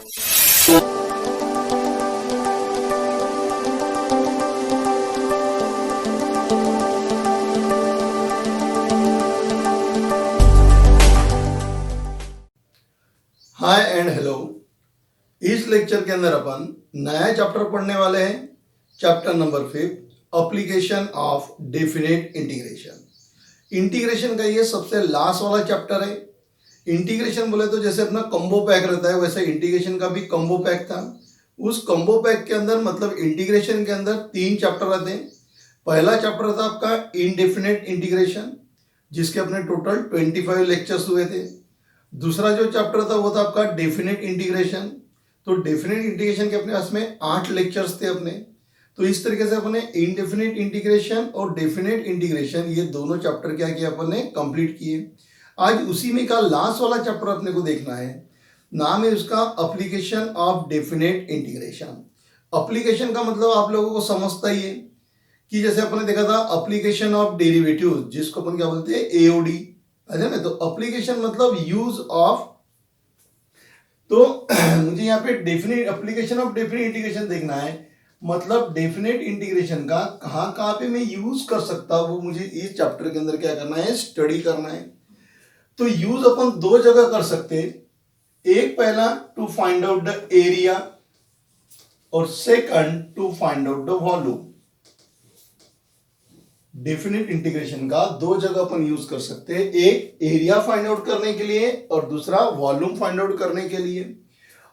Hi and hello. इस lecture के अंदर अपन नया चैप्टर पढ़ने वाले हैं, chapter number 5, application of definite integration. Integration का ये सबसे लास्ट वाला चैप्टर है। इंटीग्रेशन बोले तो जैसे अपना कॉम्बो पैक रहता है, वैसे इंटीग्रेशन का भी कॉम्बो पैक था। उस कॉम्बो पैक के अंदर मतलब इंटीग्रेशन के अंदर 3 चैप्टर रहते हैं। पहला चैप्टर था आपका इनडेफिनेट इंटीग्रेशन, जिसके अपने टोटल 25 लेक्चर्स हुए थे। दूसरा जो चैप्टर था वो था आपका डेफिनेट इंटीग्रेशन। तो डेफिनेट इंटीग्रेशन के अपने पास में 8 लेक्चर्स थे अपने। तो इस तरीके से अपने इनडेफिनेट इंटीग्रेशन और डेफिनेट इंटीग्रेशन ये दोनों चैप्टर क्या किया अपन ने कंप्लीट किए। आज उसी में का लास्ट वाला चैप्टर अपने को देखना है। नाम है उसका application of definite integration. Application का मतलब आप लोगों को समझता ही है कि जैसे अपन ने देखा था एप्लीकेशन ऑफ डेरिवेटिव, जिसको अपन क्या बोलते हैं एओडी, है ना। तो एप्लीकेशन मतलब यूज ऑफ। तो मुझे यहाँ पे definite application of definite integration देखना है, मतलब डेफिनेट इंटीग्रेशन का कहाँ पे मैं यूज कर सकता हूँ, वो मुझे इस चैप्टर के अंदर क्या करना है, स्टडी करना है। तो यूज अपन 2 जगह कर सकते हैं। एक पहला to find out the area और second to find out the volume. Definite integration का 2 जगह अपन यूज कर सकते हैं, एक एरिया फाइंड आउट करने के लिए और दूसरा वॉल्यूम फाइंड आउट करने के लिए।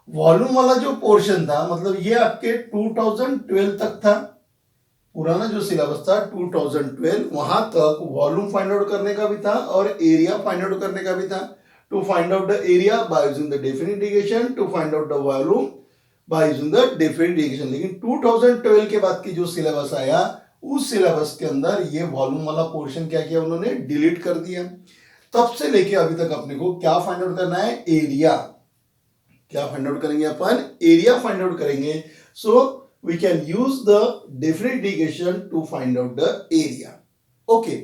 वॉल्यूम वाला जो पोर्शन था मतलब ये आपके 2012 तक था, पुराना जो सिलेबस था 2012 वहां तक वॉल्यूम फाइंड आउट करने का भी था और एरिया फाइंड आउट करने का भी था। To find out the area by using the definite integration, to find out the volume by using the definite integration. लेकिन 2012 के बाद की जो सिलेबस आया उस सिलेबस के अंदर ये वॉल्यूम वाला पोर्शन क्या किया उन्होंने, डिलीट कर दिया। तब से लेके अभी तक अपने को क्या फाइंड आउट करना है, एरिया। क्या फाइंड आउट करेंगे अपन, एरिया फाइंड आउट करेंगे। So we can use the definite integration to find out the area. Okay,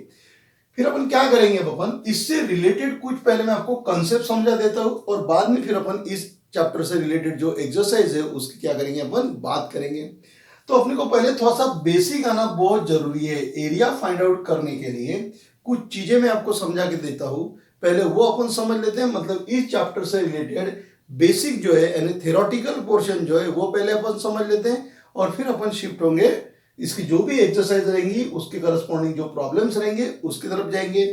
फिर अपन क्या करेंगे, अब अपन इससे रिलेटेड कुछ पहले मैं आपको कंसेप्ट समझा देता हूं और बाद में फिर अपन इस चैप्टर से रिलेटेड जो एक्सरसाइज है उसकी क्या करेंगे, अपन बात करेंगे। तो अपने को पहले थोड़ा सा बेसिक आना बहुत जरूरी है। एरिया फाइंड आउट करने के लिए कुछ चीजें मैं आपको समझा के देता हूं, पहले वो अपन समझ लेते हैं। मतलब इस चैप्टर से रिलेटेड बेसिक जो है यानी थ्योरेटिकल पोर्शन जो है वो पहले अपन समझ लेते हैं और फिर अपन शिफ्ट होंगे, इसकी जो भी एक्सरसाइज रहेंगी उसके करस्पॉन्डिंग जो प्रॉब्लम्स रहेंगे उसकी तरफ जाएंगे।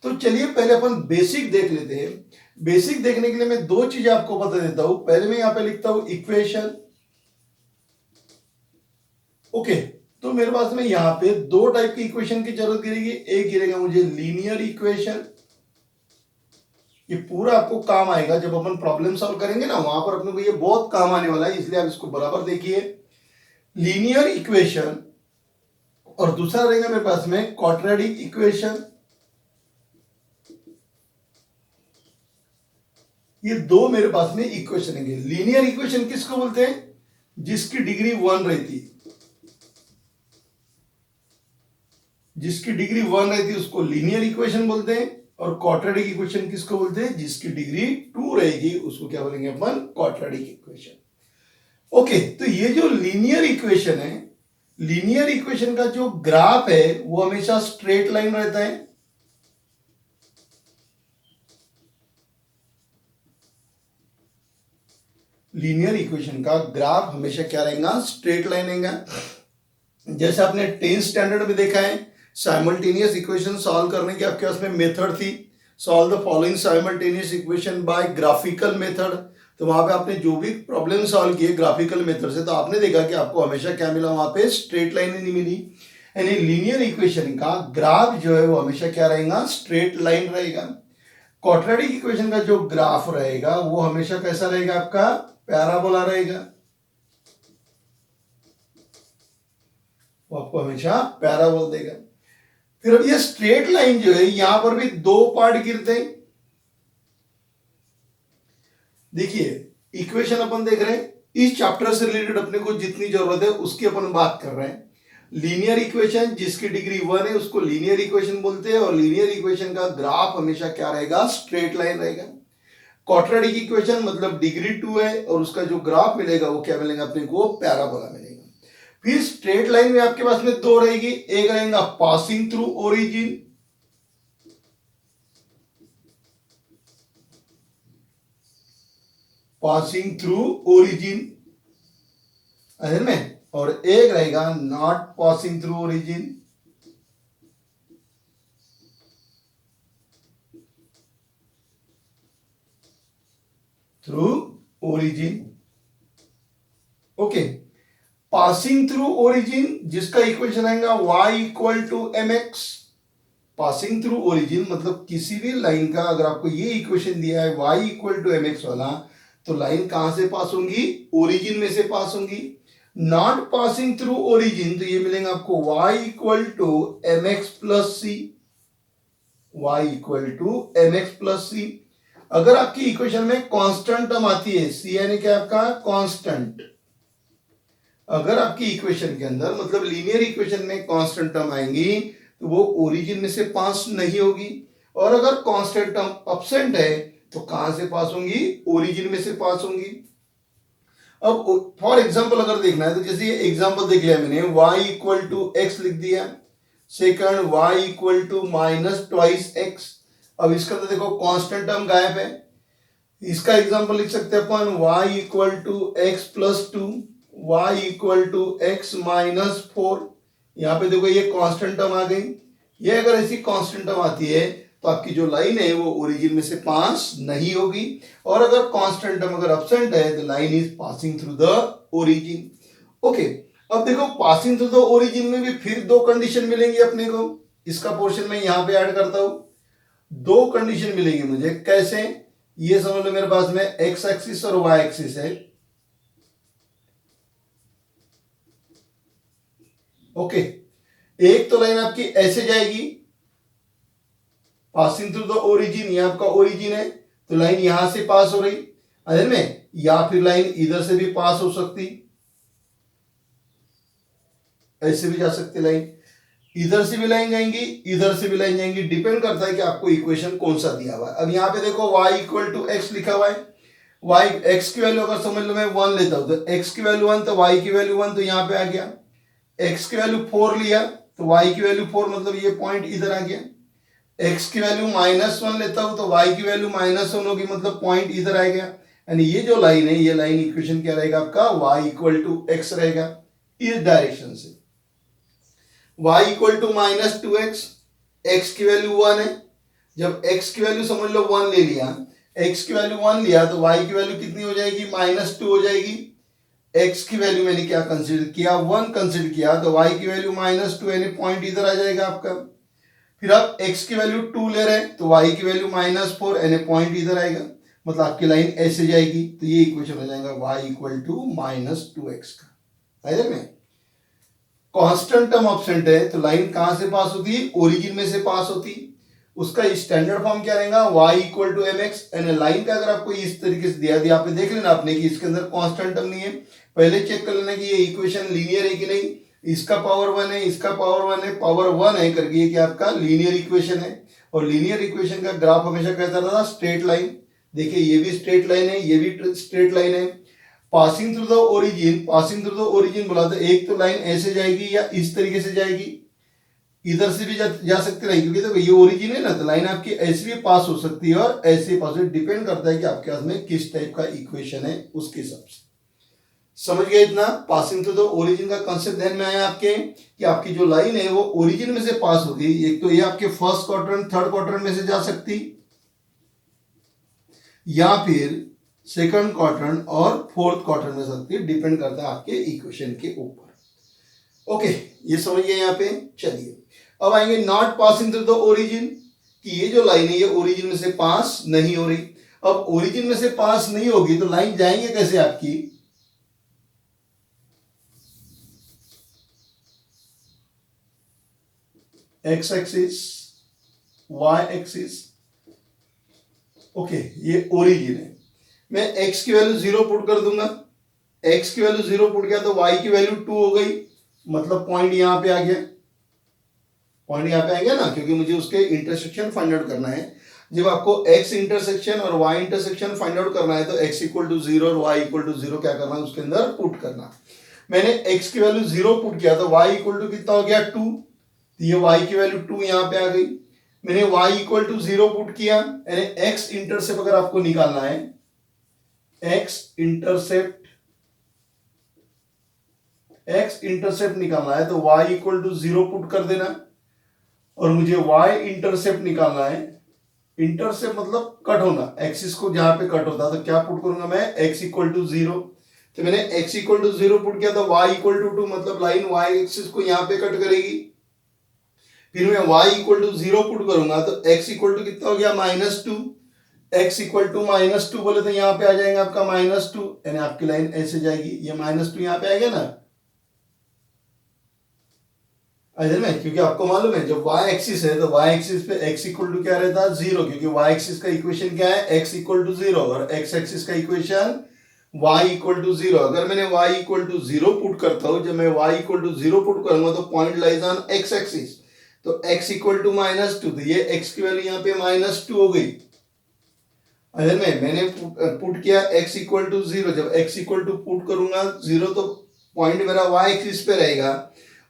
तो चलिए पहले अपन बेसिक देख लेते हैं। बेसिक देखने के लिए मैं 2 चीजें आपको बता देता हूं। पहले मैं यहां पे लिखता हूं इक्वेशन। ओके, तो मेरे पास में यहां पे 2 टाइप की इक्वेशन की जरूरत गिरेगी। एक गिरेगा मुझे लीनियर इक्वेशन, ये पूरा आपको काम आएगा जब अपन प्रॉब्लम सॉल्व करेंगे ना, वहां पर अपने को ये बहुत काम आने वाला है, इसलिए आप इसको बराबर देखिए। लीनियर इक्वेशन और दूसरा रहेगा मेरे पास में क्वाड्रेटिक इक्वेशन। ये 2 मेरे पास में इक्वेशन है। लीनियर इक्वेशन किसको बोलते हैं, जिसकी डिग्री 1 रहती, जिसकी डिग्री 1 रहती है उसको लीनियर इक्वेशन बोलते हैं। और क्वाड्रेटिक इक्वेशन किसको बोलते हैं, जिसकी डिग्री 2 रहेगी उसको क्या बोलेंगे अपन, क्वाड्रेटिक इक्वेशन। ओके, तो ये जो लीनियर इक्वेशन है, लीनियर इक्वेशन का जो ग्राफ है वो हमेशा स्ट्रेट लाइन रहता है। लीनियर इक्वेशन का ग्राफ हमेशा क्या रहेगा, स्ट्रेट लाइन रहेगा। जैसे आपने 10th स्टैंडर्ड में देखा है, साइमल्टेनियस इक्वेशन सॉल्व करने की आपके पास में मेथड थी, solve the following simultaneous equation by graphical method. तो वहां पे आपने जो भी प्रॉब्लम सॉल्व किए ग्राफिकल मेथड से, तो आपने देखा कि आपको हमेशा क्या मिला, वहां पे स्ट्रेट लाइन नहीं मिली। यानी लीनियर इक्वेशन का ग्राफ जो है वो हमेशा क्या रहेगा, स्ट्रेट लाइन रहेगा। क्वाड्रेटिक इक्वेशन का जो ग्राफ रहेगा वो हमेशा कैसा रहेगा, आपका पैराबोला रहेगा। वो आपको हमेशा पैराबोला देगा। फिर अब ये स्ट्रेट लाइन जो है यहां पर भी 2 पार्ट गिरते हैं। देखिए इक्वेशन अपन देख रहे हैं, इस चैप्टर से रिलेटेड अपने को जितनी जरूरत है उसकी अपन बात कर रहे हैं। लीनियर इक्वेशन जिसकी डिग्री 1 है उसको लीनियर इक्वेशन बोलते हैं और लीनियर इक्वेशन का ग्राफ हमेशा क्या रहेगा, स्ट्रेट लाइन रहेगा। क्वाड्रेटिक इक्वेशन मतलब डिग्री 2 है और उसका जो ग्राफ मिलेगा वो क्या मिलेगा अपने को, पैराबोला मिलेगा। फिर स्ट्रेट लाइन में आपके पास में दो रहेगी, एक रहेगा passing through origin, passing through origin में, और एक रहेगा not passing through origin, through origin. Okay, passing through origin जिसका इक्वेशन आएगा y equal to m x. Passing through origin मतलब किसी भी लाइन का अगर आपको ये इक्वेशन दिया है y equal to m x वाला, तो लाइन कहां से पास होंगी, ओरिजिन में से पास होंगी। नॉट पासिंग थ्रू ओरिजिन तो ये मिलेगा आपको y equal to m x plus c, y equal to m x plus c. अगर आपकी इक्वेशन में कांस्टेंट टर्म आती है, सी यानी क्या आपका कांस्टेंट, अगर आपकी इक्वेशन के अंदर मतलब लीनियर इक्वेशन में कांस्टेंट टर्म आएंगी तो वो ओरिजिन में से पास नहीं होगी, और अगर कांस्टेंट टर्म अब्सेंट है तो कहां से पास होंगी, ओरिजिन में से पास होंगी। अब फॉर एग्जांपल अगर देखना है तो जैसे ये एग्जांपल देख लिया मैंने, y इक्वल टू एक्स लिख दिया, second y equal to minus twice x. अब इसका तो देखो कांस्टेंट टर्म गायब है, इसका एग्जांपल लिख सकते हैं अपन y equal to x plus two, y equal to x minus four. यहाँ पे देखो ये कांस्टेंट टर्म आ गई, ये अगर ऐसी कांस्टेंट टर्म आती है तो आपकी जो लाइन है वो ओरिजिन में से पास नहीं होगी, और अगर कांस्टेंट टर्म अगर एब्सेंट है तो line is passing through the origin. Okay, अब देखो पासिंग थ्रू द ओरिजिन में भी फिर दो कंडीशन मिलेंगी अपने को, इसका पोर्शन मैं यहां पे ऐड करता हूं। दो कंडीशन मिलेंगी मुझे, कैसे, ये समझ लो मेरे पास में एक्स एक्सिस और वाई एक्सिस है। ओके, एक तो लाइन आपकी ऐसे जाएगी पासिंग थ्रू द ओरिजिन, ये आपका ओरिजिन है तो लाइन यहां से पास हो रही अदर में, या फिर लाइन इधर से भी पास हो सकती, ऐसे भी जा सकती लाइन, इधर से भी लाइन जाएंगी इधर से भी लाइन जाएंगी, डिपेंड करता है कि आपको इक्वेशन कौन सा दिया हुआ है। अब यहां पे देखो y इक्वल टू एक्स लिखा हुआ है, y x की वैल्यू अगर समझ लो मैं 1 लेता हूं तो x की वैल्यू 1 तो y की वैल्यू 1, तो यहां पे आ गया। x की वैल्यू 4 लिया तो y की वैल्यू 4, मतलब ये पॉइंट इधर आ गया। x की वैल्यू -1 लेता हूं तो y की वैल्यू -1 होगी, मतलब पॉइंट इधर आ गया। यानी ये जो लाइन है, ये लाइन इक्वेशन क्या रहेगा आपका, y इक्वल टू एक्स रहेगा इस डायरेक्शन से। y equal to -2x, x की वैल्यू 1 है, जब x की वैल्यू समझ लो 1 ले लिया, x की वैल्यू 1 लिया तो y की वैल्यू कितनी हो जाएगी, -2 हो जाएगी। x की वैल्यू मैंने क्या कंसीडर किया, 1 कंसीडर किया तो y की वैल्यू -2 यानी पॉइंट इधर आ जाएगा आपका। फिर आप x की वैल्यू 2 ले रहे हैं तो y की वैल्यू -4 यानी पॉइंट इधर आएगा, मतलब आपकी लाइन ऐसे जाएगी, तो ये इक्वेशन हो जाएगा y इक्वल टू -2x का। इधर में कांस्टेंट टर्म एब्सेंट है तो लाइन कहां से पास होती है, ओरिजिन में से पास होती। उसका स्टैंडर्ड फॉर्म क्या रहेगा, y equal to m x. यानी लाइन का अगर आपको इस तरीके से दिया दिया, आपने देख लेना आपने कि इसके अंदर कांस्टेंट टर्म नहीं है, पहले चेक कर लेना कि ये इक्वेशन लीनियर है कि नहीं, इसका पावर 1 है, इसका पावर 1 है, पावर 1 है करके ये क्या आपका लीनियर इक्वेशन है। और लीनियर इक्वेशन का ग्राफ हमेशा कहता था स्ट्रेट लाइन। देखिए ये भी स्ट्रेट लाइन है, ये भी स्ट्रेट लाइन है। Passing through the origin, passing through the origin बोला तो एक तो लाइन ऐसे जाएगी या इस तरीके से जाएगी, इधर से भी जा सकती नहीं, क्योंकि तो ये ओरिजिन है ना, तो लाइन आपकी ऐसे भी पास हो सकती है और ऐसे पास हो, डिपेंड करता है कि आपके पास में किस टाइप का इक्वेशन है उसके हिसाब से। समझ गए इतना, पासिंग थ्रू द ओरिजिन का कंसेप्ट ध्यान में आया आपके कि आपकी जो लाइन है वो ओरिजिन में से पास होगी। एक तो ये आपके फर्स्ट क्वाड्रेंट थर्ड क्वाड्रेंट में से जा सकती, या फिर सेकंड क्वाड्रेंट और फोर्थ क्वाड्रेंट में सकती है, डिपेंड करता है आपके इक्वेशन के ऊपर। ओके, ये समझिए यहाँ पे। चलिए अब आएंगे not passing through the origin, कि ये जो लाइन है ये ओरिजिन में से पास नहीं हो रही। अब ओरिजिन में से पास नहीं होगी तो लाइन जाएंगे कैसे आपकी, x axis y axis. Okay, ये ओरिजिन है, मैं x की वैल्यू 0 पुट कर दूंगा, x की वैल्यू 0 पुट किया तो y की वैल्यू 2 हो गई, मतलब पॉइंट यहां पे आ गया, पॉइंट यहां पे आ गया ना, क्योंकि मुझे उसके इंटरसेक्शन फाइंड आउट करना है। जब आपको x इंटरसेक्शन और y इंटरसेक्शन फाइंड आउट करना है तो x इक्वल टू 0 और y इक्वल टू 0 क्या करना है उसके अंदर पुट करना। मैंने x की वैल्यू 0 पुट किया तो y इक्वल टू कितना हो गया 2, तो ये y की वैल्यू 2 यहाँ पे आ गई। मैंने y इक्वल टू 0 पुट किया, यानी x इंटरसेप्ट अगर आपको निकालना है, x इंटरसेप्ट निकालना है तो y इक्वल टू 0 पुट कर देना, और मुझे y इंटरसेप्ट निकालना है। इंटरसेप्ट मतलब कट होना, एक्सिस को जहां पे कट होता है तो क्या पुट करूंगा मैं, x इक्वल टू 0। तो मैंने x इक्वल टू 0 पुट किया तो y इक्वल टू 2, मतलब लाइन y एक्सिस को यहां पे कट करेगी। फिर मैं y इक्वल टू 0 पुट करूंगा तो x इक्वल टू कितना हो गया -2। x इक्वल टू -2 बोले तो यहाँ पे आ जाएगा आपका -2, यानी आपकी लाइन ऐसे जाएगी, ये -2 यहाँ पे आ गया ना इधर में, क्योंकि आपको मालूम है जब y एक्सिस है तो y एक्सिस पे x इक्वल टू क्या रहता है 0, क्योंकि y एक्सिस का इक्वेशन क्या है x इक्वल टू 0 और x एक्सिस का इक्वेशन y इक्वल टू 0। अगर मैंने y इक्वल टू 0 पुट करता हूं, जब मैं y इक्वल टू 0 पुट करूंगा तो point lies on x axis, तो x इक्वल टू -2, तो ये x की वैल्यू यहाँ पे -2 हो गई। अगर मैंने पुट किया x इक्वल टू 0, जब x इक्वल टू पुट करूंगा 0 तो पॉइंट मेरा y एक्सिस पे रहेगा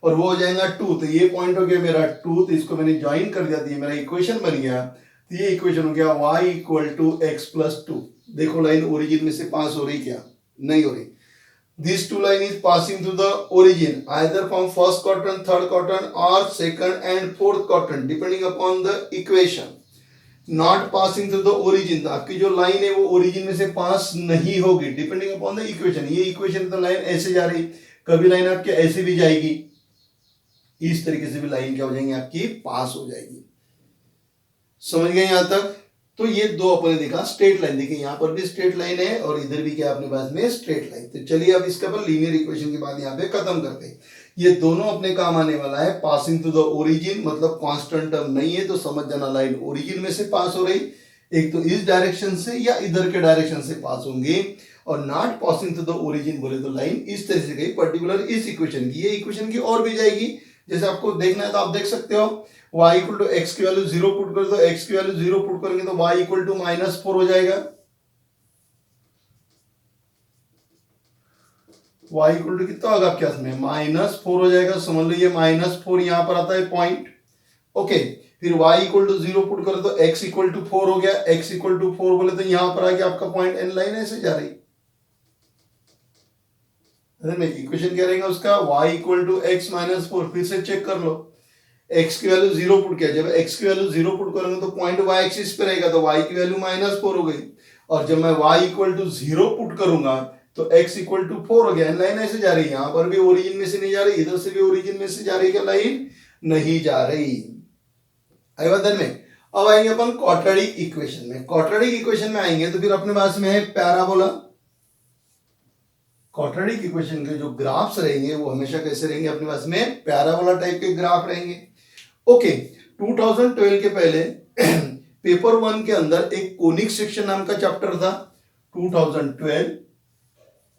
और वो हो जाएगा 2, तो ये पॉइंट हो गया मेरा 2, तो इसको मैंने ज्वाइन कर दिया, तो ये मेरा इक्वेशन बन गया। तो ये इक्वेशन हो गया y equal to x plus 2। देखो लाइन ओरिजिन में से पास हो रही क्या, नहीं हो रही। This two line is passing through the origin either from first quadrant, third quadrant और second and fourth quadrant depending upon the equation. Not passing through the origin, आपकी जो लाइन है वो ओरिजिन में से पास नहीं होगी डिपेंडिंग अपॉन द इक्वेशन। ये इक्वेशन तो लाइन ऐसे जा रही, कभी लाइन आपके ऐसे भी जाएगी, इस तरीके से भी लाइन क्या हो जाएंगी आपकी पास हो जाएगी। समझ गए यहां तक? तो ये दो अपने देखा स्ट्रेट लाइन, देखिए यहां पर भी स्ट्रेट लाइन है और इधर भी क्या अपने पास में स्ट्रेट लाइन। तो चलिए अब इसके ऊपर लीनियर इक्वेशन के बाद यहाँ पे खत्म करते हैं। ये दोनों अपने काम आने वाला है। पासिंग टू द ओरिजिन मतलब कांस्टेंट टर्म नहीं है तो समझ जाना लाइन ओरिजिन में से पास हो रही, एक तो इस डायरेक्शन से या इधर के डायरेक्शन से पास होंगे, और not passing to the origin बोले तो लाइन इस तरह से गई पर्टिकुलर इस इक्वेशन की। ये इक्वेशन की और भी जाएगी, जैसे आपको देखना है तो आप देख सकते हो y इक्वल टू एक्स की वैल्यू 0 पुट कर दो, x की वैल्यू 0 पुट करेंगे तो y इक्वल टू -4 हो जाएगा। y इक्वल टू कितना होगा आपके पास में -4 हो जाएगा। समझ लीजिए -4 यहां पर आता है पॉइंट। ओके, फिर y इक्वल टू 0 पुट करो तो x इक्वल टू 4 हो गया। x इक्वल टू 4 बोले तो यहां पर आ गया आपका पॉइंट, एन लाइन ऐसे जा रही। इक्वेशन क्या रहेगा उसका, y इक्वल टू x -4। फिर से चेक कर लो, x की वैल्यू 0 पुट किया, जब x की वैल्यू 0 पुट करेंगे तो पॉइंट y एक्सिस पे रहेगा, तो y की वैल्यू -4 हो गई। और जब मैं y इक्वल टू 0 पुट करूंगा तो x इक्वल टू 4 हो गया। लाइन ऐसे जा रही है, यहां पर भी ओरिजिन में से नहीं जा रही, इधर से भी ओरिजिन में से जा रही, क्या लाइन नहीं जा रही। आई बात में। अब आएंगे अपन क्वाड्रेटिक इक्वेशन में। क्वाड्रेटिक इक्वेशन में आएंगे तो फिर अपने पास में है पैराबोला। क्वाड्रेटिक इक्वेशन के जो ग्राफ्स रहेंगे वो हमेशा कैसे रहेंगे अपने पास में, पैराबोला टाइप के ग्राफ रहेंगे। ओके, 2012 के पहले पेपर 1 के अंदर एक कोनिक सेक्शन नाम का चैप्टर था। 2012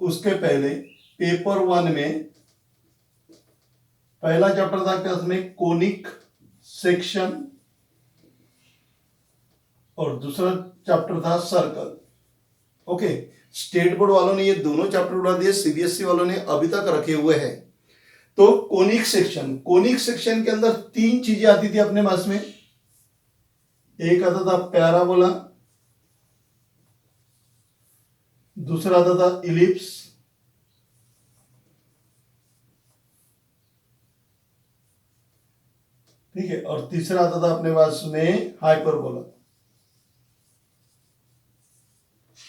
उसके पहले पेपर 1 में पहला चैप्टर था क्या उसमें, कोनिक सेक्शन, और दूसरा चैप्टर था सर्कल। ओके, स्टेट बोर्ड वालों ने ये दोनों चैप्टर उड़ा दिए, सीबीएसई वालों ने अभी तक रखे हुए हैं। तो कोनिक सेक्शन के अंदर 3 चीजें आती थी अपने पास में। एक आता था पैराबोला, दूसरा आता था इलिप्स, ठीक है, और तीसरा आता था अपने पास में हाइपरबोला।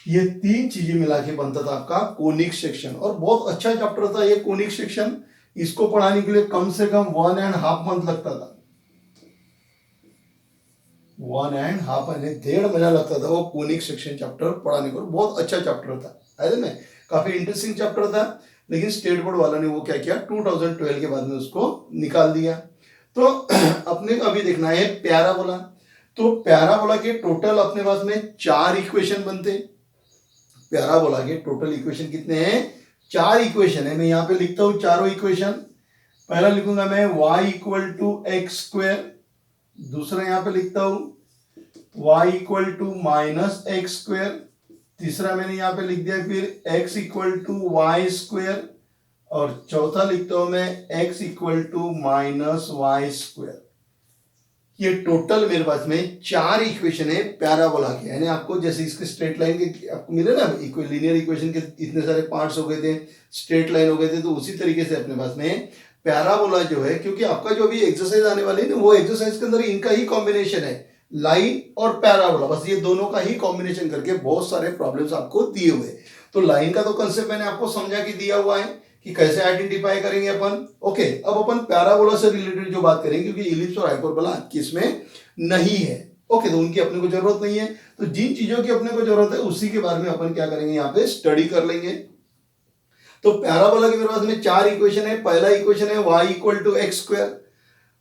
ये 3 चीजें मिला के बनता था आपका कोनिक सेक्शन, और बहुत अच्छा चैप्टर था ये कोनिक सेक्शन। इसको पढ़ाने के लिए कम से कम 1.5 मंथ लगता था, 1.5 यानी 1.5 महीना लगता था वो कोनिक सेक्शन चैप्टर पढ़ाने को। बहुत अच्छा चैप्टर था, है ना, काफी इंटरेस्टिंग चैप्टर था। लेकिन स्टेट बोर्ड वालों ने वो क्या किया, 2012 के बाद में उसको निकाल दिया। तो अपने को अभी देखना है पैराबोला। तो पैराबोला के टोटल अपने पास में 4 इक्वेशन बनते। पैराबोला के टोटल इक्वेशन कितने हैं, 4 इक्वेशन है। मैं यहां पे लिखता हूं चारों इक्वेशन। पहला लिखूंगा मैं y equal to x square, दूसरा यहां पे लिखता हूं y equal to minus x square, तीसरा मैंने यहाँ पे लिख दिया फिर x equal to y square, और चौथा लिखता हूं मैं x equal to minus y square. ये टोटल मेरे पास में 4 इक्वेशन है पैराबोला के, यानी आपको जैसे इसके स्ट्रेट लाइन के आपको मिले ना लीनियर इक्वेशन के इतने सारे पार्ट्स हो गए थे, स्ट्रेट लाइन हो गए थे, तो उसी तरीके से अपने पास में पैराबोला जो है, क्योंकि आपका जो भी एक्सरसाइज आने वाली है ना, वो एक्सरसाइज के अंदर इनका ही कॉम्बिनेशन है, लाइन और पैराबोला, बस ये दोनों का ही कॉम्बिनेशन करके बहुत सारे प्रॉब्लम्स आपको दिए हुए। तो लाइन का तो कंसेप्ट मैंने आपको समझा के दिया हुआ है कि कैसे आइडेंटिफाई करेंगे अपन। ओके, अब अपन पैराबोला से रिलेटेड जो बात करेंगे, क्योंकि इलिप्स और हाइपरबोला किसमें नहीं है। ओके, तो उनकी अपने को जरूरत नहीं है। तो जिन चीजों की अपने को जरूरत है उसी के बारे में अपन क्या करेंगे, यहाँ पे स्टडी कर लेंगे। तो पैराबोला के मेरे पास में 4 इक्वेशन है। पहला इक्वेशन है y equal to x square,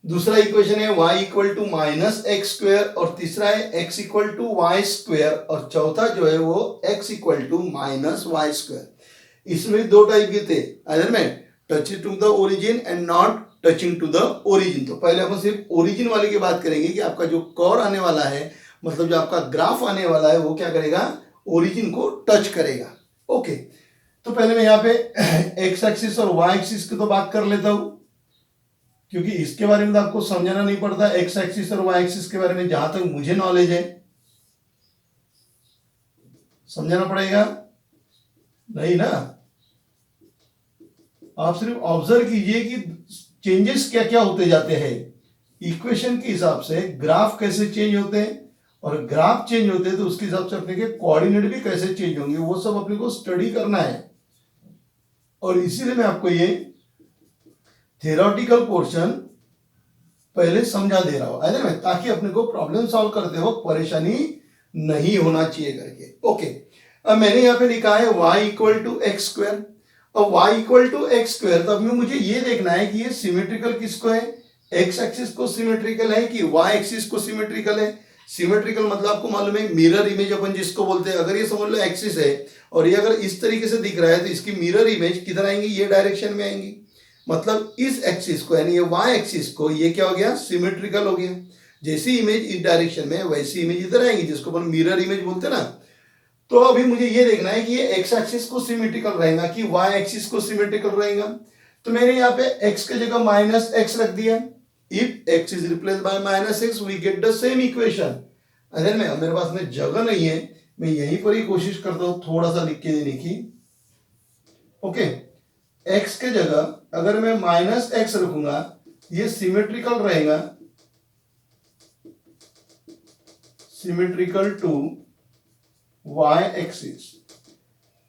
दूसरा इक्वेशन है y equal to minus x square, और तीसरा है x equal to y square, और चौथा जो है वो x equal to minus y square. इसमें 2 टाइप के थे, अदर में touching to the origin and not touching to the origin. तो पहले अपन सिर्फ ओरिजिन वाले की बात करेंगे कि आपका जो कर्व आने वाला है, मतलब जो आपका ग्राफ आने वाला है, वो क्या करेगा, ओरिजिन को टच करेगा। ओके, तो पहले मैं यहाँ पे एक्स एक्सिस और वाई एक्सिस की तो बात कर लेता हूं, क्योंकि इसके बारे में तो आपको समझना नहीं पड़ता। एक्स एक्सिस और वाई एक्सिस के बारे में जहां तक मुझे नॉलेज है, समझना पड़ेगा नहीं ना। आप सिर्फ ऑब्जर्व कीजिए कि चेंजेस क्या क्या होते जाते हैं इक्वेशन के हिसाब से, ग्राफ कैसे चेंज होते हैं, और ग्राफ चेंज होते हैं तो उसके हिसाब से अपने के कोऑर्डिनेट भी कैसे चेंज होंगे, वो सब अपने को स्टडी करना है। और इसीलिए मैं आपको ये थ्योरेटिकल पोर्शन पहले समझा दे रहा हूं, है ना, ताकि अपने को प्रॉब्लम सॉल्व करते वक्त परेशानी नहीं होना चाहिए करके। ओके, अब मैंने यहाँ पे लिखा है y equal to x square. अब y equal to x square, तो अभी मुझे ये देखना है कि ये सिमेट्रिकल किसको है, x एक्सिस को सिमेट्रिकल है कि y एक्सिस को सिमेट्रिकल है। सिमेट्रिकल मतलब आपको मालूम है मिरर इमेज अपन जिसको बोलते हैं। अगर ये समझ लो एक्सिस है और ये अगर इस तरीके से दिख रहा है, तो इसकी मिरर इमेज किधर आएंगी, ये डायरेक्शन में आएंगी। मतलब इस एक्सिस को, यानी ये y एक्सिस को, ये क्या हो गया, सिमेट्रिकल हो गया। जैसी इमेज इस डायरेक्शन में, वैसी इमेज इधर आएंगी, जिसको अपन मिरर इमेज बोलते हैं ना। तो अभी मुझे ये देखना है कि ये x एक्सिस को सिमेट्रिकल रहेगा कि y एक्सिस को सिमेट्रिकल रहेगा। तो मैंने यहाँ पे x के जगह माइनस एक्स रख दिया। If x is replace by minus x, we get the same equation. अगर मेरे पास में जगह नहीं है, मैं यहीं पर ही कोशिश करता हूं थोड़ा सा लिख के देने की। ओके, x के जगह अगर मैं माइनस एक्स रखूंगा, ये सिमेट्रिकल रहेगा, symmetrical to y axis.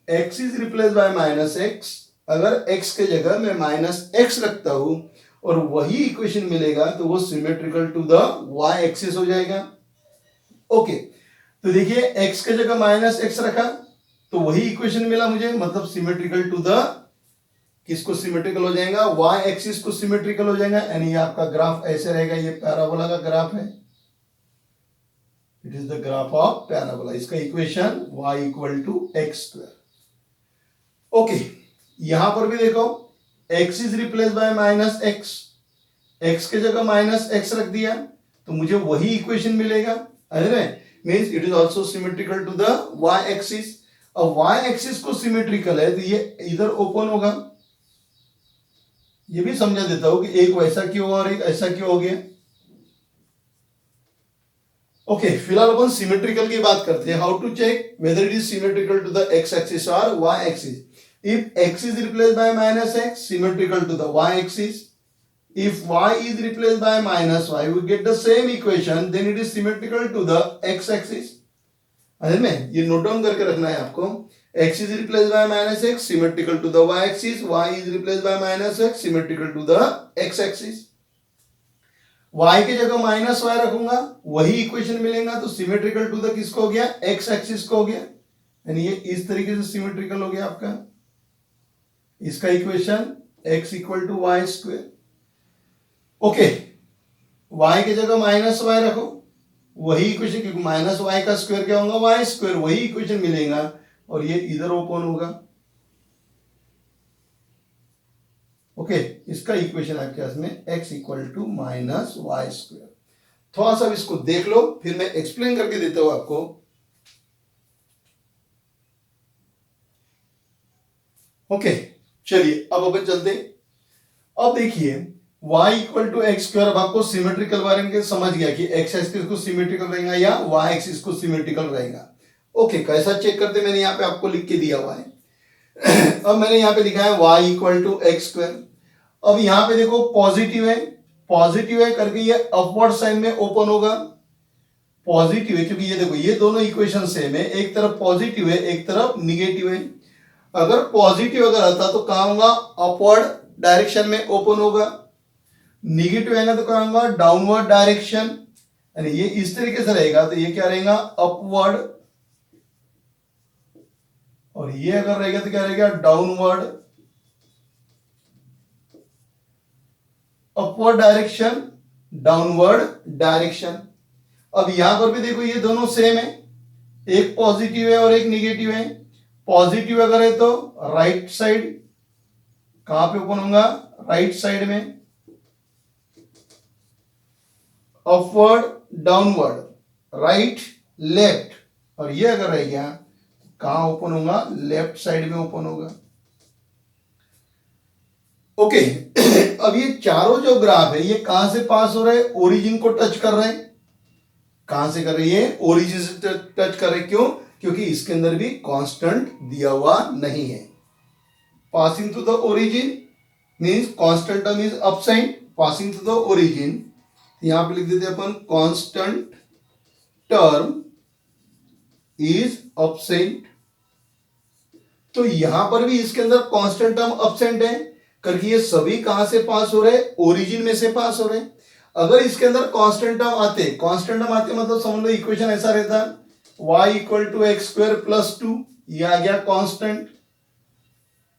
x is replace by minus x, अगर x के जगह मैं माइनस एक्स रखता हूं और वही इक्वेशन मिलेगा, तो वो symmetrical to the y axis हो जाएगा। ओके, तो देखिए x के जगह माइनस एक्स रखा तो वही इक्वेशन मिला मुझे, मतलब सिमेट्रिकल टू द, किसको सिमेट्रिकल हो जाएगा, y एक्सिस को सिमेट्रिकल हो जाएगा। यानी आपका ग्राफ ऐसे रहेगा, ये पैराबोला का ग्राफ है, it is the graph of parabola. इसका equation y equal to x square. Okay, यहां पर भी देखो x is replace by minus x, x के जगह माइनस एक्स रख दिया तो मुझे वही इक्वेशन मिलेगा। Means it is also symmetrical to the y axis. अब y एक्सिस को सिमेट्रिकल है तो ये इधर ओपन होगा। ये भी समझा देता हूं कि एक वैसा क्यों और एक ऐसा क्यों हो गया। ओके, फिलहाल अपन सिमेट्रिकल की बात करते हैं। How to check whether it is symmetrical to the x axis और y axis. If x is replaced by minus x, symmetrical to the y axis. If y is replaced by minus y, we get the same equation, then it is symmetrical to the x axis. अरे में ये note down करके रखना है आपको। x is replaced by minus x, symmetrical to the y axis. y is replaced by minus x, symmetrical to the x axis. y के जगह minus y रखूंगा, वही इक्वेशन मिलेगा, तो सिमेट्रिकल टू द किसको हो गया, x एक्सिस को हो गया। यानी ये इस तरीके से सिमेट्रिकल हो गया आपका। इसका equation x equal to y square. Okay, y के जगह माइनस वाई रखो, वही इक्वेशन, क्योंकि माइनस वाई का स्क्वायर क्या होगा, वाई स्क्वायर, वही इक्वेशन मिलेगा और ये इधर ओपन होगा। ओके, इसका इक्वेशन आपके पास में x equal to minus y square. थोड़ा सा इसको देख लो, फिर मैं एक्सप्लेन करके देता हूं आपको। ओके, चलिए अब अपन चलते। अब देखिए y equal to x square, अब आपको सिमेट्रिकल बारे में समझ गया कि एक्स एक्सिस को सिमेट्रिकल रहेगा या y एक्सिस को सिमेट्रिकल रहेगा। ओके, कैसा चेक करते, मैंने यहाँ पे आपको लिख के दिया हुआ है। अब मैंने यहाँ पे लिखा है y equal to x square. अब यहाँ पे देखो पॉजिटिव है करके ये अपवर्ड साइन में ओपन होगा। पॉजिटिव है क्योंकि ये देखो ये दोनों इक्वेशन सेम है, एक तरफ पॉजिटिव है एक तरफ निगेटिव है। अगर पॉजिटिव अगर आता तो कहां होगा, अपवर्ड डायरेक्शन में ओपन होगा। निगेटिव आएगा तो कहां होगा, डाउनवर्ड डायरेक्शन। यानी ये इस तरीके से रहेगा तो ये क्या रहेगा, अपवर्ड, और ये अगर रहेगा तो क्या रहेगा, downward. Upward direction, downward direction. अब यहां पर भी देखो ये दोनों सेम है, एक पॉजिटिव है और एक निगेटिव है। पॉजिटिव अगर है तो राइट साइड, कहां पे ओपन होगा, राइट साइड में। Upward, downward, right, left. और ये अगर रह गया कहां ओपन होगा, लेफ्ट साइड में ओपन होगा। ओके, अब ये चारों जो ग्राफ है ये कहां से पास हो रहे हैं, ओरिजिन को टच कर रहे हैं। कहां से कर रही है, ओरिजिन से टच कर रहे। क्यों, क्योंकि इसके अंदर भी कांस्टेंट दिया हुआ नहीं है। Passing to the origin means constant term is absent, passing to the origin. यहां पे लिख देते अपन कांस्टेंट टर्म इज अपसेंट। तो यहां पर भी इसके अंदर कांस्टेंट टर्म अपसेंट है करके ये सभी कहां से पास हो रहे, ओरिजिन में से पास हो रहे। अगर इसके अंदर कांस्टेंट टर्म आते मतलब समझ लो इक्वेशन ऐसा रहता, y equal to x square plus 2, ये आ गया constant.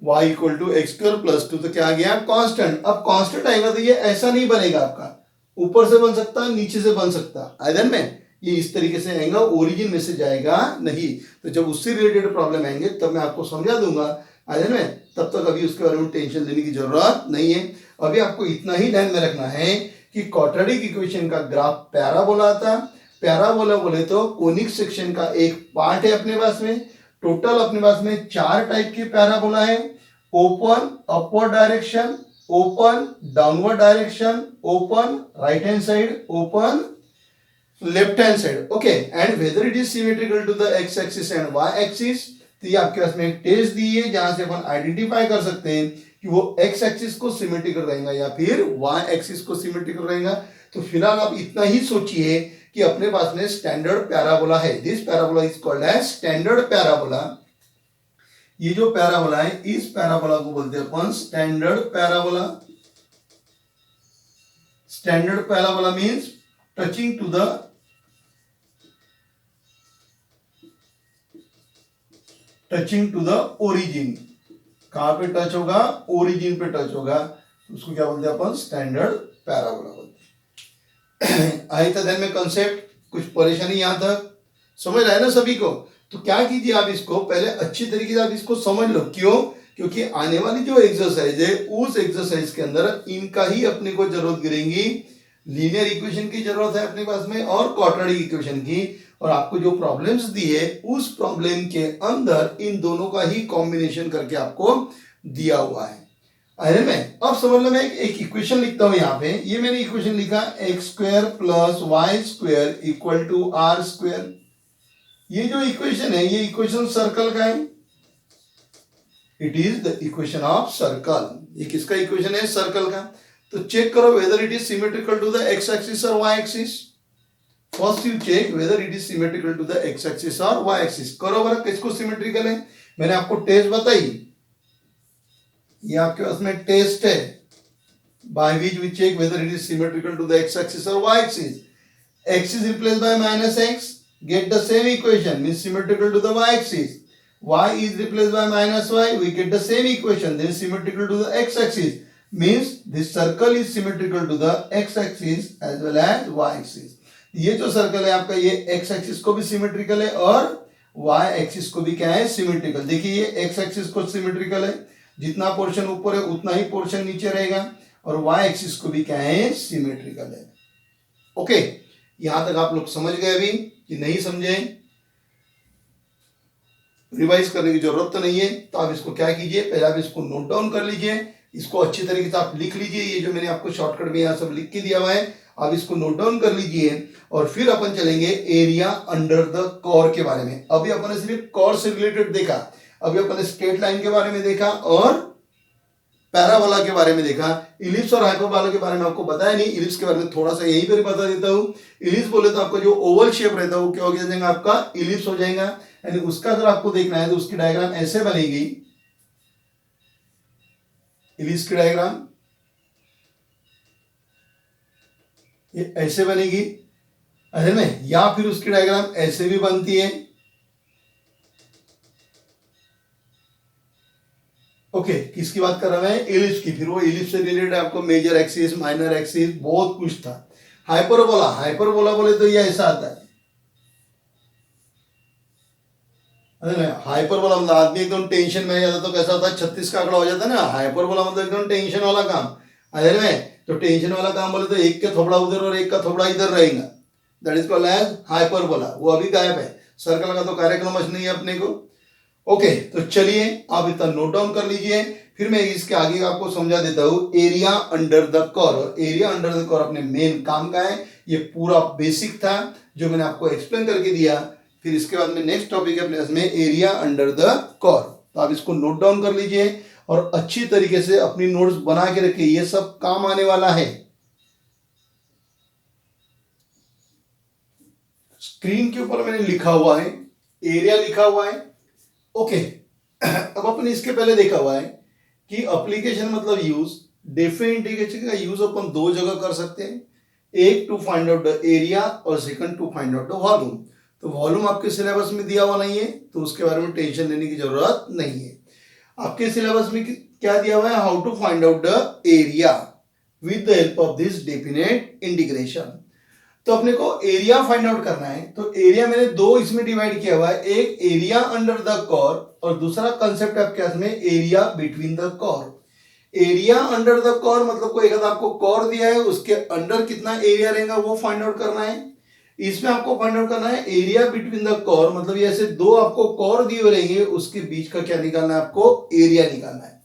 y equal to x square plus 2 तो क्या आ गया, कांस्टेंट। अब कांस्टेंट आएगा तो ये ऐसा नहीं बनेगा आपका, ऊपर से बन सकता नीचे से बन सकता, आइदर में ये इस तरीके से आएगा, ओरिजिन में से जाएगा नहीं। तो जब उससे रिलेटेड प्रॉब्लम आएंगे तब मैं आपको समझा दूंगा, आइदर में, तब तक अभी उसके बारे में टेंशन लेने की जरूरत नहीं है। अभी आपको इतना ही ध्यान में रखना है कि क्वाड्रेटिक इक्वेशन का ग्राफ पैराबोला आता। पैराबोला बोले तो कोनिक सेक्शन का एक पार्ट है अपने पास में। टोटल अपने पास में 4 टाइप के पैराबोला है, open upward direction, open downward direction, open right hand side, open left hand side. Okay, and whether it is symmetrical to the x axis and y axis. तो ये आपके पास में एक टेस्ट दी है जहां से अपन आइडेंटिफाई कर सकते हैं कि वो एक्स एक्सिस को सिमेट्रिकल रहेगा या फिर वाई एक्सिस को सिमेट्रिकल रहेगा। तो फिलहाल आप इतना ही सोचिए कि अपने पास में स्टैंडर्ड पैराबोला है। This parabola is called as standard parabola. ये जो पैराबोला है इस पैराबोला को बोलते हैं अपन standard parabola. Standard parabola means touching to the origin. कहां पे टच होगा, ओरिजिन पे टच होगा, उसको क्या बोलते हैं अपन, स्टैंडर्ड पैराबोला बोलते हैं। आई था ध्यान में कंसेप्ट, कुछ परेशानी यहां तक समझ रहा है ना सभी को। तो क्या कीजिए, आप इसको पहले अच्छी तरीके से आप इसको समझ लो। क्यों, क्योंकि आने वाली जो एक्सरसाइज है उस एक्सरसाइज के अंदर इनका ही अपने को जरूरत गिरेगी। लीनियर इक्वेशन की जरूरत है अपने पास में और क्वाड्रेटिक इक्वेशन की, और आपको जो प्रॉब्लम्स दी है उस प्रॉब्लम के अंदर इन दोनों का ही कॉम्बिनेशन करके आपको दिया हुआ है। अरे में अब समझ लो, मैं एक इक्वेशन लिखता हूं यहां पे। ये मैंने इक्वेशन लिखा x square plus y square equal to r square. ये जो इक्वेशन है ये इक्वेशन सर्कल का है। It is the equation of circle. ये किसका इक्वेशन है, सर्कल का। तो चेक करो whether it is symmetrical to the x axis और y axis. First you check whether it is symmetrical to the x axis और वाई एक्सिस। करो बरा किसको सिमेट्रिकल है, मैंने आपको टेस्ट बताई, ये आपके पास में टेस्ट है, by which we check whether it is symmetrical to the x axis और y axis. x is replaced by minus x, get the same equation, means symmetrical to the y axis. Y is replaced by minus y, we get the same equation, then symmetrical to the x axis, means this circle is symmetrical to the x axis as well as y axis. ये जो circle है आपका ये x axis को भी symmetrical है और y axis को भी क्या है, सिमेट्रिकल। देखिए ये x एक्सिस को सिमेट्रिकल है, जितना पोर्शन ऊपर है उतना ही पोर्शन नीचे रहेगा, और y एक्सिस को भी क्या है, सिमेट्रिकल है। ओके, यहां तक आप लोग समझ गए अभी कि नहीं समझे? रिवाइज करने की जरूरत तो नहीं है। तो आप इसको क्या कीजिए, पहले आप इसको नोट डाउन कर लीजिए, इसको अच्छी तरीके से आप लिख लीजिए। ये जो मैंने आपको शॉर्टकट में यहाँ सब लिख के दिया हुआ है, आप इसको नोट डाउन कर लीजिए। और फिर अपन चलेंगे एरिया अंडर द कोर के बारे में। अभी अपन ने सिर्फ कोर से रिलेटेड देखा, अभी अपन ने स्ट्रेट लाइन के बारे में देखा और पैराबोला के बारे में देखा। इलिप्स और हाइपरबोला के बारे में आपको बताया नहीं। इलिप्स के बारे में थोड़ा सा यहीं पर बता देता हूँ। इलिप्स बोले तो आपका जो ओवल शेप रहता है वो क्या हो जाएगा, आपका इलिप्स हो जाएगा। यानी उसका अगर आपको देखना है तो उसकी डायग्राम ऐसे बनेगी, इलिप्स की डायग्राम ये ऐसे बनेगी अरे में, या फिर उसकी डायग्राम ऐसे भी बनती है। ओके, किसकी बात कर रहा है, इलिप्स की। फिर वो इलिप्स से रिलेटेड आपको मेजर एक्सिस, माइनर एक्सिस, बहुत कुछ था। हाइपरबोला, हाइपरबोला बोले तो ये ऐसा आता है। हाइपरबोला मतलब आदमी एकदम टेंशन में आ जाता तो कैसा होता है, 36 का आंकड़ा हो जाता है ना। हाइपरबोला मतलब एकदम टेंशन वाला काम। अरे में तो टेंशन वाला काम बोले तो एक के थोबड़ा उधर और एक का थोबड़ा इधर रहेगा, that is called as hyperbola. वो अभी गायब है, सर्कल का तो कार्यक्रम नहीं है अपने को। ओके, तो चलिए आप इतना नोट डाउन कर लीजिए, फिर मैं इसके आगे आपको समझा देता हूं एरिया अंडर द कर्व। और एरिया अंडर द कर्व अपने मेन काम का है। ये पूरा बेसिक था जो मैंने आपको एक्सप्लेन करके दिया। फिर इसके बाद में नेक्स्ट टॉपिक है अपने इसमें एरिया अंडर द कर्व। तो आप इसको नोट डाउन कर लीजिए और अच्छी तरीके से अपनी नोट्स बना के रखिए, ये सब काम आने वाला है। स्क्रीन के ऊपर मैंने लिखा हुआ है, एरिया लिखा हुआ है। ओके, अब अपन इसके पहले देखा हुआ है कि एप्लीकेशन मतलब यूज, डेफिनेट इंटीग्रेशन का यूज अपन दो जगह कर सकते हैं, एक to find out the area और second to find out the volume. तो वॉल्यूम आपके सिलेबस में दिया हुआ नहीं है तो उसके बारे में टेंशन लेने की जरूरत नहीं है। आपके सिलेबस में क्या दिया हुआ है, how to find out the area with the help of this definite integration. तो अपने को एरिया फाइंड आउट करना है। तो एरिया मैंने दो इसमें डिवाइड किया हुआ है, एक एरिया अंडर द कर्व और दूसरा कंसेप्ट आपके हाथ में area between the curve. Area under the curve मतलब कोई अगर आपको कर्व दिया है उसके अंडर कितना एरिया रहेगा वो फाइंड आउट करना है। इसमें आपको फाइंड आउट करना है एरिया बिटवीन द कर्व, मतलब ये ऐसे दो आपको कर्व दिए हुए रहेंगे, उसके बीच का क्या निकालना है, आपको एरिया निकालना है।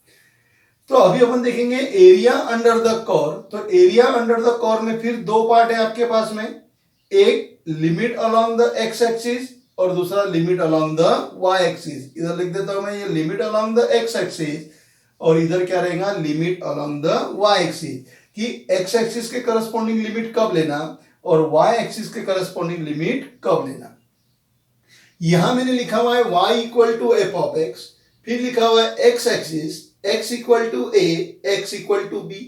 तो अभी अपन देखेंगे एरिया अंडर द कर्व। तो एरिया अंडर द कर्व में फिर दो पार्ट है आपके पास में, एक limit along the x axis और दूसरा limit along the y axis. इधर लिख देता हूं मैं ये limit along the x axis और इधर क्या रहेगा, limit along the y axis. कि एक्स एक्सिस के करस्पॉन्डिंग लिमिट कब लेना और वाई एक्सिस के करस्पॉन्डिंग लिमिट कब लेना। यहां मैंने लिखा हुआ है y equal to f of x, फिर लिखा हुआ है x axis x equal to a, x equal to b.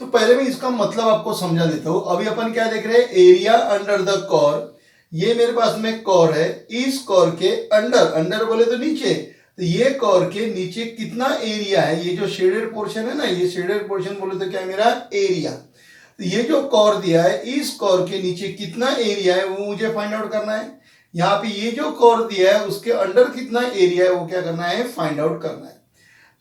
तो पहले मैं इसका मतलब आपको समझा देता हूं। अभी अपन क्या देख रहे हैं, एरिया अंडर द कर्व। ये मेरे पास में कर्व है, इस कर्व के अंडर, अंडर बोले तो नीचे, तो ये कर्व के नीचे कितना एरिया है, ये जो शेडेड पोर्शन है ना, ये शेडेड पोर्शन बोले तो क्या है मेरा एरिया। तो ये जो कर्व दिया है इस कर्व के नीचे कितना एरिया है वो मुझे फाइंड आउट करना है। यहाँ पे ये जो कर्व दिया है उसके अंडर कितना एरिया है वो क्या करना है, फाइंड आउट करना है।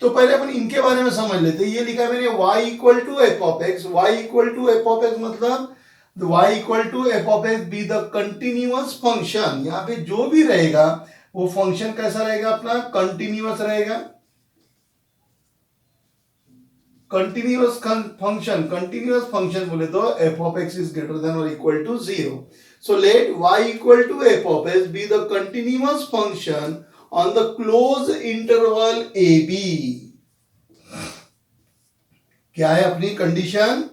तो पहले अपन इनके बारे में समझ लेते हैं। ये लिखा है मैंने y equal to f of x. y equal to f of x मतलब y equal to f of x be the continuous function. यहाँ पे जो भी रहेगा वो फंक्शन कैसा रहेगा, अपना कंटिन्यूअस रहेगा। कंटिन्यूअस फंक्शन, कंटिन्यूअस फंक्शन बोले तो f of x is greater than और equal to 0। So let y equal to f of x be the continuous function on the closed interval AB। क्या है अपनी condition,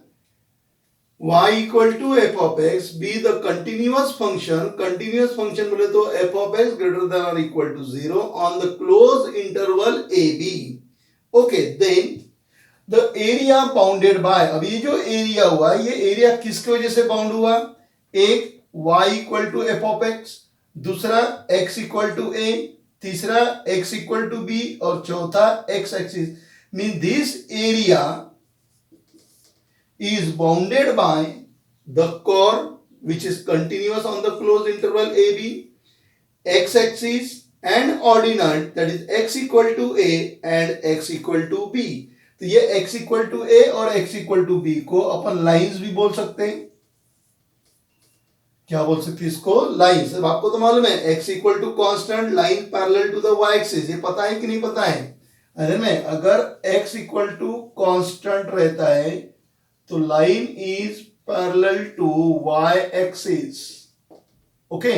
y equal to f of x be the continuous function, continuous function बोले तो f of x greater than और equal to 0 on the close interval AB। Okay, then the area bounded by, अब ये जो area हुआ ये area किसकी वजह से बाउंड हुआ, एक y equal to f of x, दूसरा x इक्वल टू a, तीसरा x इक्वल टू b और चौथा x axis. Mean this area is bounded by the curve which is continuous on the closed interval AB, x axis and ordinate that is x equal to a and x equal to b। तो ये x equal to a और x equal to b को अपन lines भी बोल सकते हैं। क्या बोल सकते हैं इसको, लाइन। सब आपको तो मालूम है x equal to constant line parallel to the y axis, ये पता है कि नहीं पता है? अरे में अगर x इक्वल टू कॉन्स्टेंट रहता है तो line is parallel to y axis, okay,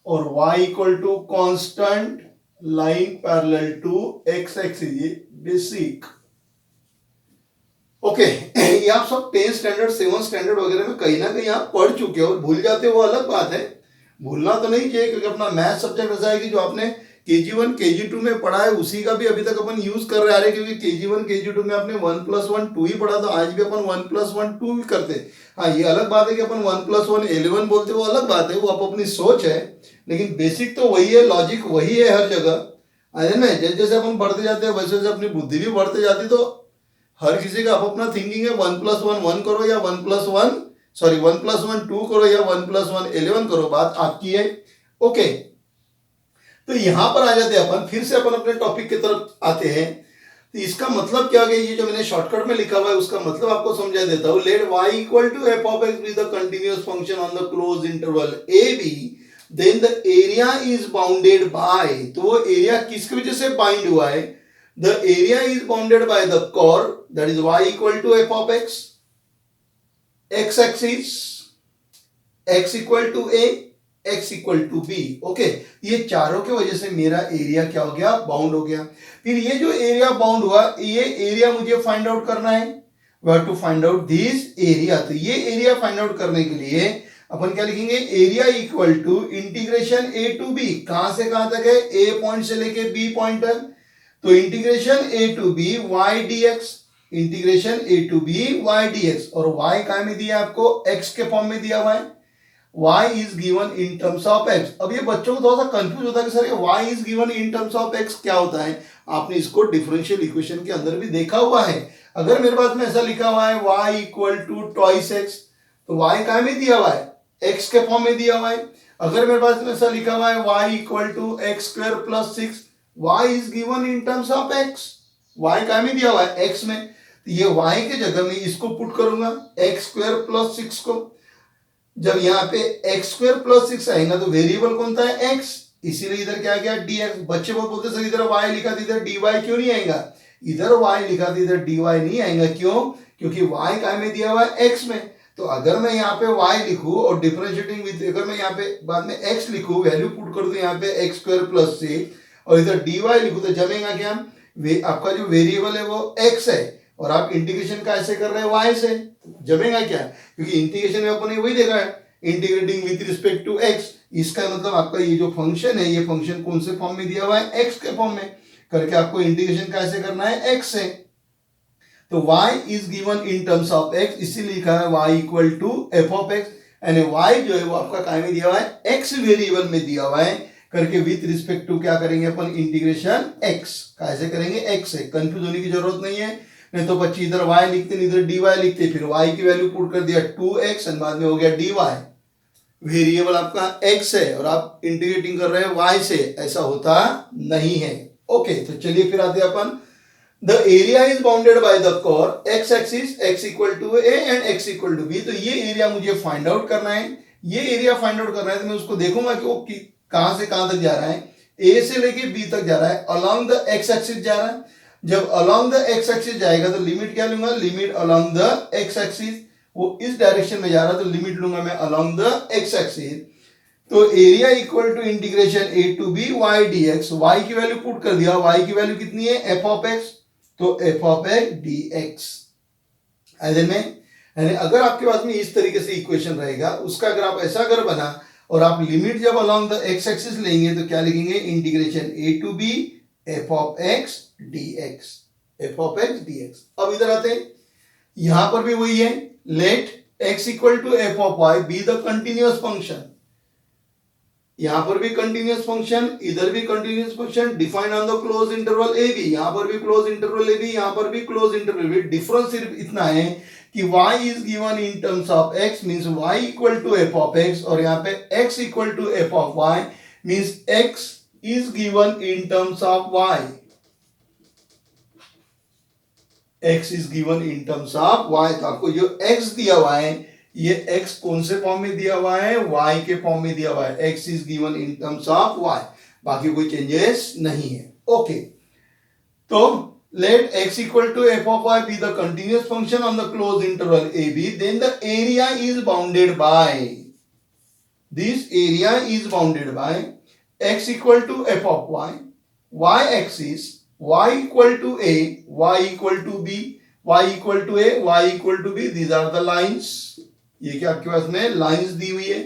और y equal to constant line parallel to x axis, ये बेसिक, ओके। ये आप सब 10 स्टैंडर्ड 7 स्टैंडर्ड वगैरह में कहीं ना कहीं आप पढ़ चुके हो, और भूल जाते हो वो अलग बात है, भूलना तो नहीं चाहिए, क्योंकि अपना मैथ सब्जेक्ट ऐसा है कि जो आपने KG1 KG2 में पढ़ा है उसी का भी अभी तक अपन यूज कर रहे हैं, क्योंकि KG1 KG2 में आपने 1 + 1 2 ही पढ़ा, तो आज भी अपन 1 + 1 2 ही करते। हाँ, ये अलग बात है कि अपन 1 + 1 11 बोलते, वो अलग बात है, वो आप अपनी सोच है, लेकिन बेसिक तो वही है, लॉजिक वही है हर जगह। अरे ना, जैसे जैसे अपन बढ़ते जाते हैं वैसे वैसे अपनी बुद्धि भी बढ़ते जाती, तो हर किसी का अपना थिंकिंग है, 1 + 1 1 करो या 1 + 1 1 + 1 2 करो या 1 + 1 11 करो, बात आपकी है, ओके। तो यहां पर आ जाते हैं अपन, फिर से अपन अपने टॉपिक की तरफ आते हैं। तो इसका मतलब क्या हो गया, ये जो मैंने शॉर्टकट में लिखा हुआ है उसका मतलब आपको समझा देता हूं। Let y equal to f of x with a continuous function on the closed interval a b, then the area is bounded by, तो वो एरिया किसकी वजह से बाइंड हुआ है? The area is bounded by the chord, that is y equal to f of x, x axis, x equal to a, x equal to b, okay. ये चारों की वजह से मेरा एरिया क्या हो गया, बाउंड हो गया। फिर ये जो एरिया बाउंड हुआ, ये एरिया मुझे फाइंड आउट करना है, we have to find out this area. तो ये एरिया फाइंड आउट करने के लिए अपन क्या लिखेंगे, area equal to integration a to b, कहां से कहां तक है, a पॉइंट से लेके b पॉइंट तक, तो integration a to b y dx, integration a to b y dx, और y कहां में दिया आपको, x के फॉर्म में दिया हुआ है, y is given in terms of x। अब ये बच्चों को थोड़ा सा कंफ्यूज होता है कि सर ये y is given in terms of x क्या होता है? आपने इसको डिफरेंशियल इक्वेशन के अंदर भी देखा हुआ है। अगर मेरे पास में ऐसा लिखा हुआ है y equal to twice x, तो y कहां में दिया हुआ है, x के फॉर्म में दिया हुआ है। अगर मेरे पास में ऐसा लिखा हुआ है y equal to x² + 6, y is given in terms of x, y कहां में दिया हुआ है, x में, तो ये y के जगह में इसको पुट करूंगा x² + 6 को। जब यहाँ पे x² + 6 आएगा तो वेरिएबल कौन सा है, x, इसीलिए इधर क्या गया dx। बच्चे बहुत बोलते सर इधर y लिखा था इधर dy क्यों नहीं आएगा, इधर y लिखा था इधर dy नहीं आएगा, क्यों, क्योंकि y कहां में दिया हुआ है, x में। तो अगर मैं यहाँ पे y लिखूं और डिफरेंशिएटिंग विद, अगर मैं यहाँ पे बाद में x लिखूं, वैल्यू पुट कर दूं यहाँ पे x² + 6 और इधर dy लिखूं, तो जमेगा क्या, आपका जो वेरिएबल है वो x है और आप इंटीग्रेशन का ऐसे कर रहे हैं y से, जमेगा क्या, क्योंकि इंटीग्रेशन में अपन ने वही देखा है, integrating with respect to x। इसका मतलब आपका ये जो फंक्शन है, ये फंक्शन कौन से फॉर्म में दिया हुआ है, x के फॉर्म में, करके आपको इंटीग्रेशन कैसे करना है, x से। तो y is given in terms of x, इसीलिए लिखा है y equal to f of x, यानी y जो है वो आपका काय में दिया हुआ है, x वेरिएबल में दिया हुआ है, करके विथ रिस्पेक्ट टू क्या करेंगे अपन, इंटीग्रेशन x, कैसे करेंगे, x से। कंफ्यूज होने की जरूरत नहीं है, नहीं तो बच्चे इधर y लिखते इधर dy लिखते, फिर y की वैल्यू पुट कर दिया 2x और बाद में हो गया dy। वेरिएबल आपका x है और आप इंटीग्रेटिंग कर रहे हैं y से, ऐसा होता नहीं है, ओके। तो चलिए फिर आते हैं अपन, the area is bounded by the curve x axis, x equal to a and x equal to b। तो ये एरिया मुझे फाइंड आउट करना है, ये एरिया फाइंड आउट करना है, तो मैं उसको देखूंगा कि वो कहां से कहां तक जा रहा है, a से लेके b तक जा रहा है, अलोंग द x एक्सिस जा रहा है। जब अलोंग द x एक्सिस जाएगा तो लिमिट क्या लूंगा, limit along the x axis, वो इस डायरेक्शन में जा रहा है तो लिमिट लूंगा मैं अलोंग द x एक्सिस। तो area equal to integration a to b y dx, y की वैल्यू पुट कर दिया, y की वैल्यू कितनी है, f ऑफ x, तो f ऑफ x dx। ऐसे में यानी अगर आपके पास में इस तरीके से इक्वेशन रहेगा, उसका अगर आप ऐसा अगर बना और आप लिमिट जब अलोंग द x एक्सिस लेंगे तो क्या लिखेंगे, integration a to b f of x dx, f of x dx। अब इधर आते हैं, यहां पर भी वही है, let x equal to f of y be the continuous function, यहां पर भी कंटिन्यूअस फंक्शन, इधर भी continuous function, define on the close interval a b, यहां पर भी क्लोज इंटरवल ए बी, यहां पर भी क्लोज इंटरवल बी। डिफरेंस सिर्फ इतना है कि y is given in terms of x means y equal to f of x, और यहां पे x equal to f of y means x is given in terms of y, x is given in terms of y। तो आपको जो x दिया हुआ है ये x कौन से फॉर्म में दिया हुआ है, y के फॉर्म में दिया हुआ है, x is given in terms of y, बाकी कोई चेंजेस नहीं है। ओके, तो let x equal to f of y be the continuous function on the closed interval ab, then the area is bounded by, this area is bounded by x equal to f of y, y axis y equal to a, y equal to b, y equal to a, y equal to b, these are the lines। ये क्या आपके पास में lines दी हुई है,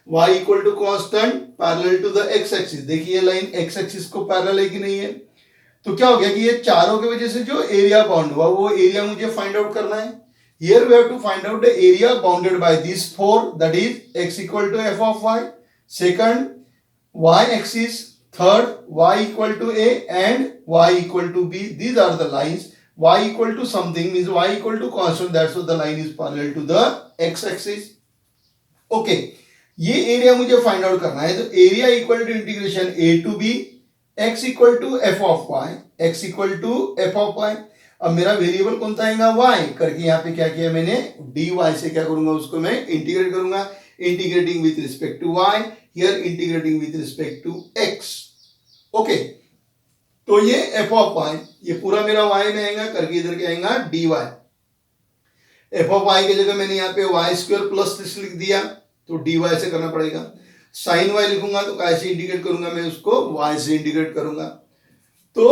y equal to constant parallel to the x axis, देखिए line x axis को parallel है कि नहीं है। तो क्या हो गया कि ये चारों की वजह से जो एरिया बाउंड हुआ वो एरिया मुझे फाइंड आउट करना है। Here we have to find out the area bounded by this four, that is x equal to f of y, second y axis, third y equal to a and y equal to b, these are the lines. y equal to something means y equal to constant, that's why the line is parallel to the x axis. Okay, ये area मुझे find out करना है, तो area equal to integration a to b x equal to f of y, x equal to f of y। अब मेरा variable कौन सा आएगा, y करके यहाँ पे क्या किया मैंने, dy से क्या करूंगा, उसको मैं इंटीग्रेट करूंगा, integrating with respect to y, here integrating with respect to x। Okay, तो ये f ऑफ y, ये पूरा मेरा y में आएगा करके इधर क्या आएगा dy। f ऑफ y की जगह मैंने यहाँ पे y स्क्वायर प्लस 6 लिख दिया, तो dy से करना पड़ेगा। साइन y लिखूंगा तो कैसे इंटीग्रेट करूंगा, मैं उसको y से इंटीग्रेट करूंगा। तो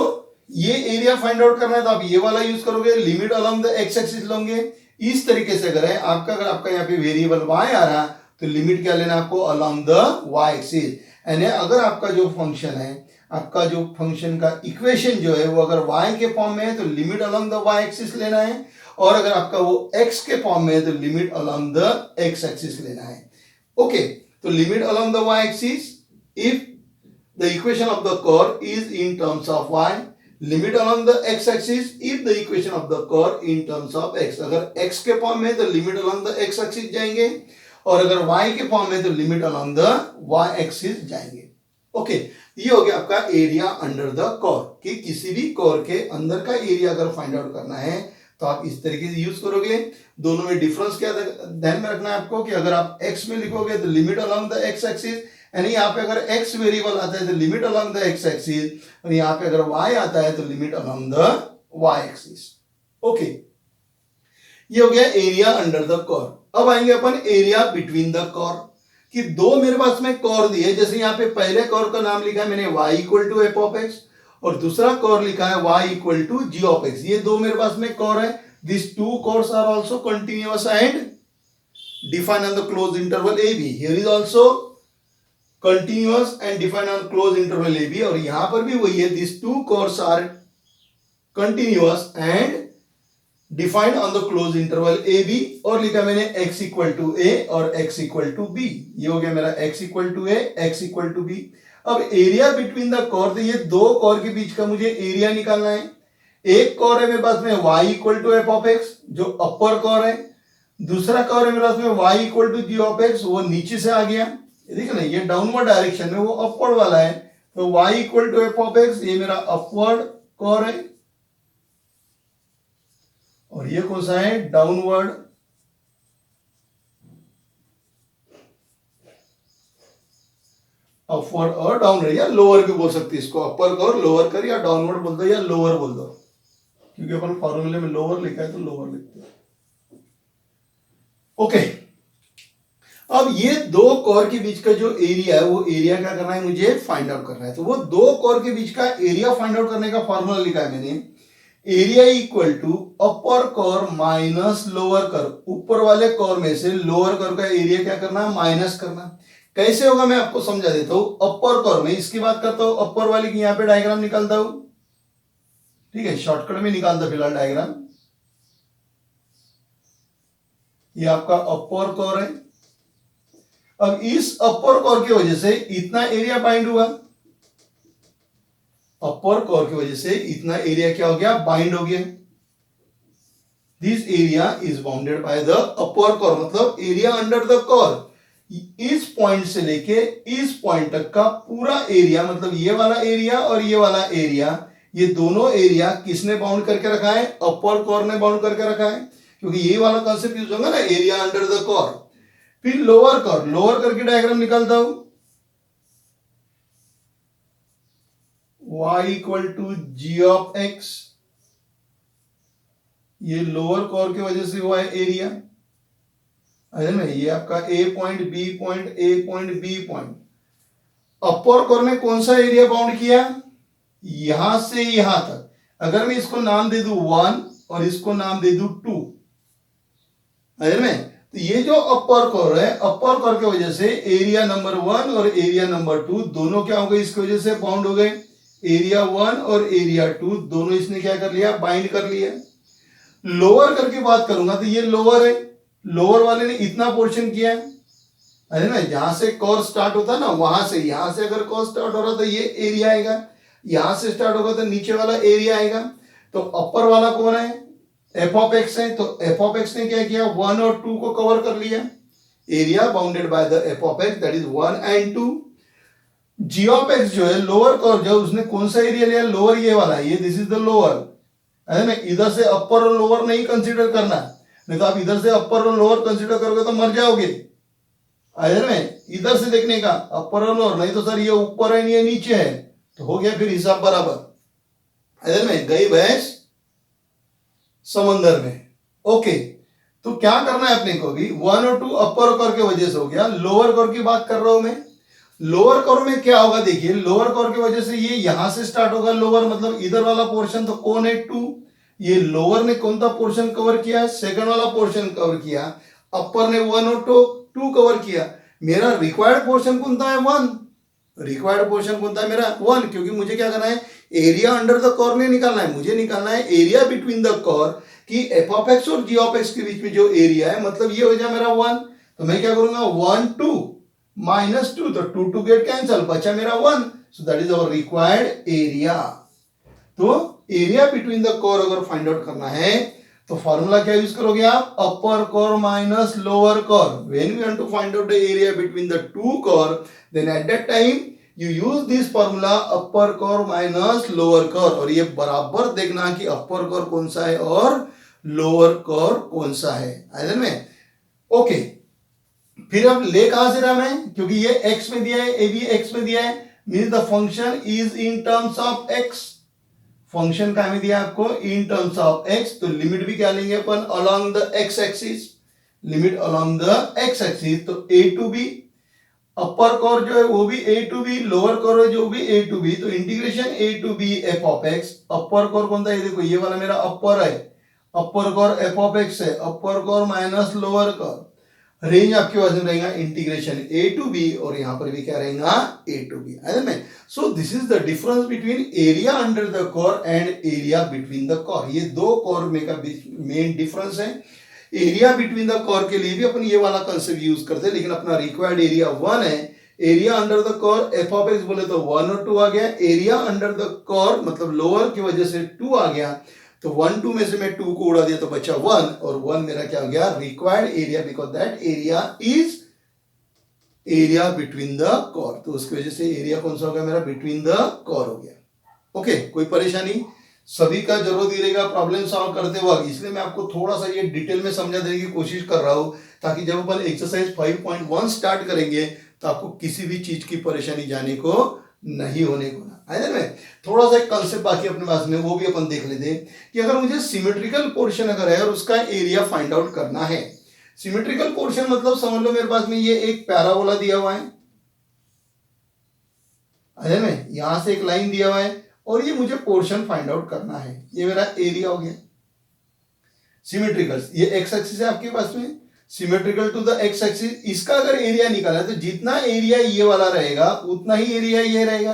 ये एरिया फाइंड आउट करना है तो आप ये वाला यूज करोगे, limit along the x axis लोगे। इस तरीके से अगर अगर आपका यहाँ पे वेरिएबल y आ रहा तो लिमिट क्या लेना आपको, अलोंग द y एक्सिस। यानी अगर आपका जो फंक्शन है, आपका जो फंक्शन का इक्वेशन जो है वो अगर y के फॉर्म में है तो limit along the y axis लेना है, और अगर आपका वो x के फॉर्म में है तो limit along the x axis लेना है। ओके, तो limit along the y-axis if the equation of the curve is in terms of y, limit along the x-axis if the equation of the curve in terms of x। अगर x के form में तो limit along the x-axis जाएंगे, और अगर y के form में तो limit along the y-axis जाएंगे। ओके, ये हो गया आपका एरिया अंडर द कर्व, कि किसी भी कर्व के अंदर का एरिया अगर फाइंड आउट करना है तो आप इस तरीके से यूज करोगे। दोनों में डिफरेंस क्या ध्यान में रखना है आपको, कि अगर आप x में लिखोगे तो limit along the x axis, यानी यहाँ पे अगर x वेरिएबल आता है तो limit along the x axis, और यहाँ पे अगर y आता है तो limit along the y axis. Okay, ये हो गया एरिया अंडर द कर्व। अब आएंगे अपन एरिया बिटवीन द कर्व, कि दो मेरे पास में कर्व दिए, जैसे यहाँ पे पहले कर्व का नाम लिखा है मैंने y equal to f of x, और दूसरा कर्व लिखा है y equal to g of x। ये दो मेरे पास में कर्व है, these two curves are also continuous and defined on the closed interval ab। here is also continuous and defined on closed interval ab, और यहां पर भी वही है, these two curves are continuous and defined on the close interval a b, और लिखा मैंने x equal to ए और x इक्वल टू बी। ये हो गया मेरा x equal to a, x equal to b. अब एरिया बिटवीन द कर्व, ये दो कर्व के बीच का मुझे एरिया निकालना है। एक कर्व है मेरे पास में y equal to f of x, जो अपर कर्व है। दूसरा कर्व है मेरे पास में y equal to g of x, वो नीचे से आ गया, देखो ना, ये डाउनवर्ड डायरेक्शन में, वो अपवर्ड वाला है। तो y equal to f of x, ये मेरा अपवर्ड कर्व है, और ये कौन सा है, डाउनवर्ड। अपवर्ड और डाउनवर्ड, या लोअर भी बोल सकते हैं इसको, अपर कर, लोअर कर, या डाउनवर्ड बोल दो, या लोअर बोल दो, क्योंकि अपन फॉर्मूले में लोअर लिखा है तो लोअर लिखते हैं। ओके, अब ये दो कोर के बीच का जो एरिया है, वो एरिया क्या करना है, मुझे फाइंड आउट करना है। तो वो दो कोर के बीच का एरिया फाइंड आउट करने का फॉर्मूला लिखा है मैंने, area equal to upper curve minus lower curve. ऊपर वाले कोर में से लोअर कोर का एरिया क्या करना है, माइनस करना। कैसे होगा मैं आपको समझा देता हूं। अपर कोर में इसकी बात करता हूं, अपर वाले की यहां पे डायग्राम निकालता हूं, ठीक है, शॉर्टकट में निकालता फिलहाल डायग्राम। ये आपका अपर कोर है। अब इस अपर कोर की वजह से इतना एरिया बाइंड हुआ, अपर कोर की वजह से इतना एरिया क्या हो गया, बाइंड हो गया। This area is bounded by the upper core, मतलब एरिया अंडर द कोर। इस पॉइंट से लेके इस पॉइंट तक का पूरा एरिया, मतलब ये वाला एरिया और ये वाला एरिया, ये दोनों एरिया किसने बाउंड करके रखा है, अपर कोर ने बाउंड करके रखा है। क्योंकि यही वाला कॉन्सेप्ट यूज होगा ना, एरिया अंडर द कोर। फिर लोअर कोर, लोअर कोर की डायग्राम निकालता हूं, y equal to g of x, ये लोअर कोर की वजह से हुआ है एरिया, है ना, ये आपका A point B point A point B point. Upper curve में कौन सा एरिया बाउंड किया, यहां से यहां तक। अगर मैं इसको नाम दे दूं 1 और इसको नाम दे दूं 2, है ना, तो ये जो अपर कोर है, अपर कोर की वजह से एरिया नंबर 1 और एरिया नंबर 2 दोनों क्या हो गए, इसकी वजह से बाउंड हो गए। एरिया 1 और एरिया 2 दोनों इसने क्या कर लिया, बाइंड कर लिया। लोअर करके बात करूंगा तो ये लोअर है, लोअर वाले ने इतना पोर्शन किया है ना, जहां से कोर स्टार्ट होता है ना, वहां से, यहां से अगर कोर स्टार्ट हो रहा तो ये एरिया आएगा, यहां से स्टार्ट होगा तो नीचे वाला एरिया आएगा। तो अपर वाला कौन है, एफ ऑफ एक्स है, तो एफ ऑफ एक्स ने क्या किया, 1 और 2 को कवर कर लिया। Area bounded by the f of x, that is 1 and 2। G of x जो है लोअर कोर, जो उसने कौन सा एरिया लिया, लोअर ये वाला, ये दिस इज द लोअर, है ना। इधर से अपर और लोअर नहीं कंसीडर करना, नहीं तो आप इधर से अपर और लोअर कंसीडर करोगे तो मर जाओगे, है ना। इधर से देखने का अपर और लोअर, नहीं तो सर ये ऊपर है ये नीचे है, तो हो गया फिर हिसाब बराबर, है ना। गई भैंस समंदर में। ओके, तो क्या करना है अपने को भी, 1 और 2 अपर कोर की वजह से हो गया। लोअर कोर की बात कर रहा हूं मैं, लोअर कोर में क्या होगा, देखिए लोअर कोर की वजह से ये यहां से स्टार्ट होगा, लोअर मतलब इधर वाला पोर्शन, तो कौन है 2, ये लोअर ने कौन सा पोर्शन कवर किया, सेकंड वाला पोर्शन कवर किया। अपर ने 1 और 2 कवर किया। मेरा रिक्वायर्ड पोर्शन कौन सा है, 1। रिक्वायर्ड पोर्शन कौन सा है मेरा, 1, क्योंकि मुझे क्या करना है, एरिया अंडर द कोर नहीं निकालना है, मुझे निकालना है एरिया बिटवीन द कोर, कि एफ ऑफ एक्स और जी ऑफ एक्स के बीच में जो एरिया है, मतलब ये हो जाए मेरा 1। तो मैं क्या करूंगा, 1 2 माइनस 2, तो 2 2 गेट कैंसल, बचा मेरा 1। So that is our required area. तो एरिया बिटवीन द कोर अगर फाइंड आउट करना है तो फॉर्मूला क्या यूज करोगे आप, upper curve minus lower curve. When we want to find out the area between the two curve, then at that time you use this formula, upper curve minus lower curve, और ये बराबर देखना कि अपर curve कौन सा है और lower core कौन सा है में। ओके, फिर अब ले कहां से रहा मैं, क्योंकि ये x में दिया है, ए भी x में दिया है, means the function is in terms of x। Function का में दिया आपको इन टर्म्स ऑफ x, तो लिमिट भी क्या लेंगे अपन, along the x axis, limit along the x axis. तो a to b, upper curve जो है वो भी a to b, lower curve है जो भी a टू b, तो integration a to b f of x। Upper curve कौन सा है, देखो ये वाला मेरा अपर है, upper curve f of x है, upper curve minus lower curve. Range आपके पास में रहेगा इंटीग्रेशन a टू b, और यहां पर भी क्या रहेगा a टू b, है ना। So this is the difference between area under the core and area between the core. ये दो कोर में का मेन डिफरेंस है। एरिया बिटवीन द कोर के लिए भी अपन ये वाला कंसेप्ट यूज करते हैं, लेकिन अपना रिक्वायर्ड एरिया 1 है। Area under the core F of x बोले तो 1 और 2 आ गया, एरिया अंडर द कोर मतलब लोअर की वजह से 2 आ गया, तो 1 2 में से मैं 2 को उड़ा दिया तो बचा 1, और 1 मेरा क्या हो गया, required area, because that area is area between the core. तो उसकी वजह से एरिया कौन सा हो गया मेरा, बिटवीन द कोर हो गया। ओके, कोई परेशानी, सभी का जरूरत ही रहेगा प्रॉब्लम सॉल्व करते वक्त, इसलिए मैं आपको थोड़ा सा ये डिटेल में समझा देने की कोशिश कर रहा हूं, ताकि जब अपन एक्सरसाइज 5.1 स्टार्ट करेंगे तो आपको किसी भी चीज की परेशानी जाने को नहीं होने को ना, है ना। थोड़ा सा एक कंसेप्ट बाकी अपने पास में, वो भी अपन देख लेते हैं कि अगर मुझे सिमेट्रिकल पोर्शन अगर है और उसका एरिया फाइंड आउट करना है। सिमेट्रिकल पोर्शन मतलब समझ लो मेरे पास में ये एक पैराबोला दिया हुआ है ना, यहां से एक लाइन दिया हुआ है और ये मुझे पोर्शन फाइंड आउट करना है, ये मेरा एरिया हो गया सिमेट्रिकल। ये एक्स एक्सिस है आपके पास में, symmetrical to the x axis. इसका अगर एरिया निकाला तो जितना एरिया ये वाला रहेगा उतना ही एरिया ये रहेगा।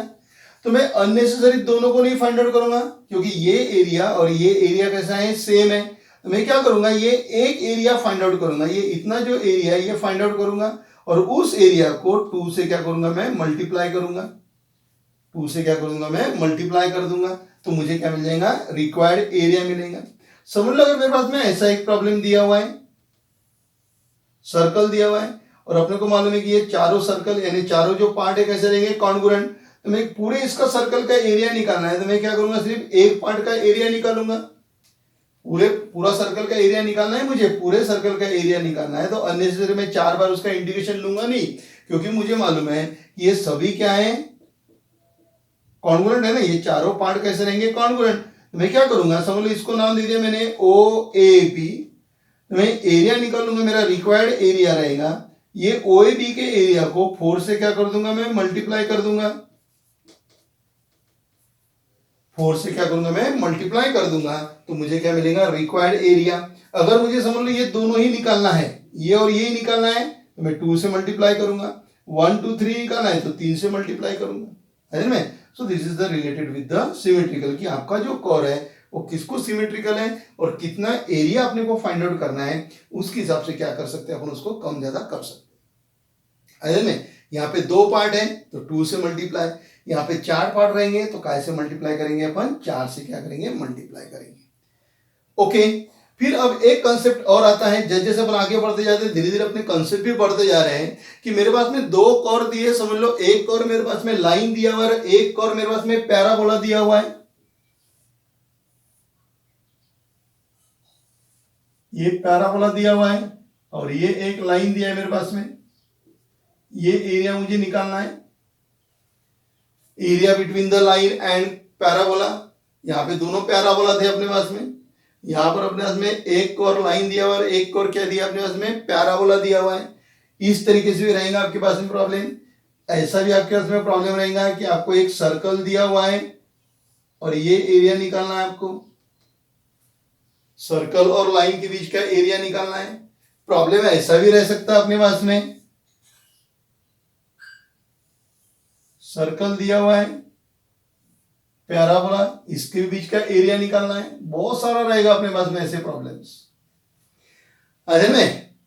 तो मैं अननेसेसरी दोनों को नहीं फाइंड आउट करूंगा, क्योंकि ये एरिया और ये एरिया कैसा है, सेम है। तो मैं क्या करूंगा, ये एक एरिया फाइंड आउट करूंगा, ये इतना जो एरिया है ये फाइंड आउट करूंगा, और उस एरिया को 2 से क्या करूंगा मैं, मल्टीप्लाई करूंगा। 2 से क्या करूंगा मैं, मल्टीप्लाई कर दूंगा, तो मुझे क्या मिल जाएगा, रिक्वायर्ड एरिया मिलेगा। समझ लो अगर मेरे पास में ऐसा एक प्रॉब्लम दिया हुआ है, सर्कल दिया हुआ है, और अपने को मालूम है कि ये चारों सर्कल यानी चारों जो पार्ट है कैसे रहेंगे, कॉन्ग्रुएंट। तो मैं पूरे इसका सर्कल का एरिया निकालना है, तो मैं क्या करूंगा, सिर्फ एक पार्ट का एरिया निकालूंगा। पूरा सर्कल का एरिया निकालना है, मुझे पूरे सर्कल का एरिया निकालना है, तो अननेसेसरी मैं 4 बार उसका इंटीग्रेशन लूंगा नहीं, क्योंकि मुझे मालूम है कि ये सभी क्या है, कॉन्ग्रुएंट है ना, ये चारों पार्ट कैसे रहेंगे, कॉन्ग्रुएंट। मैं क्या करूंगा, समझ लो इसको नाम दे दिया मैंने ओ ए बी, तो मैं एरिया निकालूंगा, मेरा रिक्वायर्ड एरिया रहेगा, ये ओ ए बी के एरिया को 4 से क्या कर दूंगा, मैं मल्टीप्लाई कर दूंगा, 4 से क्या करूंगा, मैं मल्टीप्लाई कर दूंगा, तो मुझे क्या मिलेगा, रिक्वायर्ड एरिया। अगर मुझे समझ लो ये दोनों ही निकालना है, ये और ये निकालना है, तो मैं 2 से मल्टीप्लाई करूंगा, 1 2 3 निकालना है तो 3 से मल्टीप्लाई करूंगा, है ना। So this is the related with the symmetrical, कि आपका जो कोर है वो किसको सिमेट्रिकल है और कितना एरिया अपने को फाइंड आउट करना है, उसके हिसाब से क्या कर सकते हैं अपन, उसको कम ज्यादा कर सकते हैं, है ना। यहाँ पे 2 पार्ट है तो 2 से मल्टीप्लाई, यहाँ पे 4 पार्ट रहेंगे तो काय से मल्टीप्लाई करेंगे, अपन 4 से क्या करेंगे, मल्टीप्लाई करेंगे। ओके, फिर अब एक कंसेप्ट और आता है, जैसे जैसे अपन आगे बढ़ते जाते हैं धीरे धीरे अपने कंसेप्ट भी बढ़ते जा रहे हैं, कि मेरे पास में 2 कोर दिए, समझ लो एक कोर मेरे पास में लाइन दिया हुआ है, एक कोर मेरे पास में पैराबोला दिया हुआ है, ये पैराबोला दिया हुआ है और ये एक लाइन दिया है मेरे पास में, ये एरिया मुझे निकालना है, area between the line and parabola. यहाँ पे दोनों पैराबोला थे अपने पास में, यहाँ पर अपने पास में एक कोर लाइन दिया हुआ है, एक कोर क्या दिया अपने पास में, पैराबोला दिया हुआ है। इस तरीके से भी रहेगा आपके पास में प्रॉब्लम, ऐसा भी आपके पास में प्रॉब्लम रहेगा कि आपको एक सर्कल दिया हुआ है और ये एरिया निकालना है, आपको सर्कल और लाइन के बीच का एरिया निकालना है। प्रॉब्लम ऐसा भी रह सकता है अपने पास में, सर्कल दिया हुआ है, पैराबोला, इसके बीच का एरिया निकालना है, बहुत सारा रहेगा अपने पास में ऐसे प्रॉब्लम्स, है ना।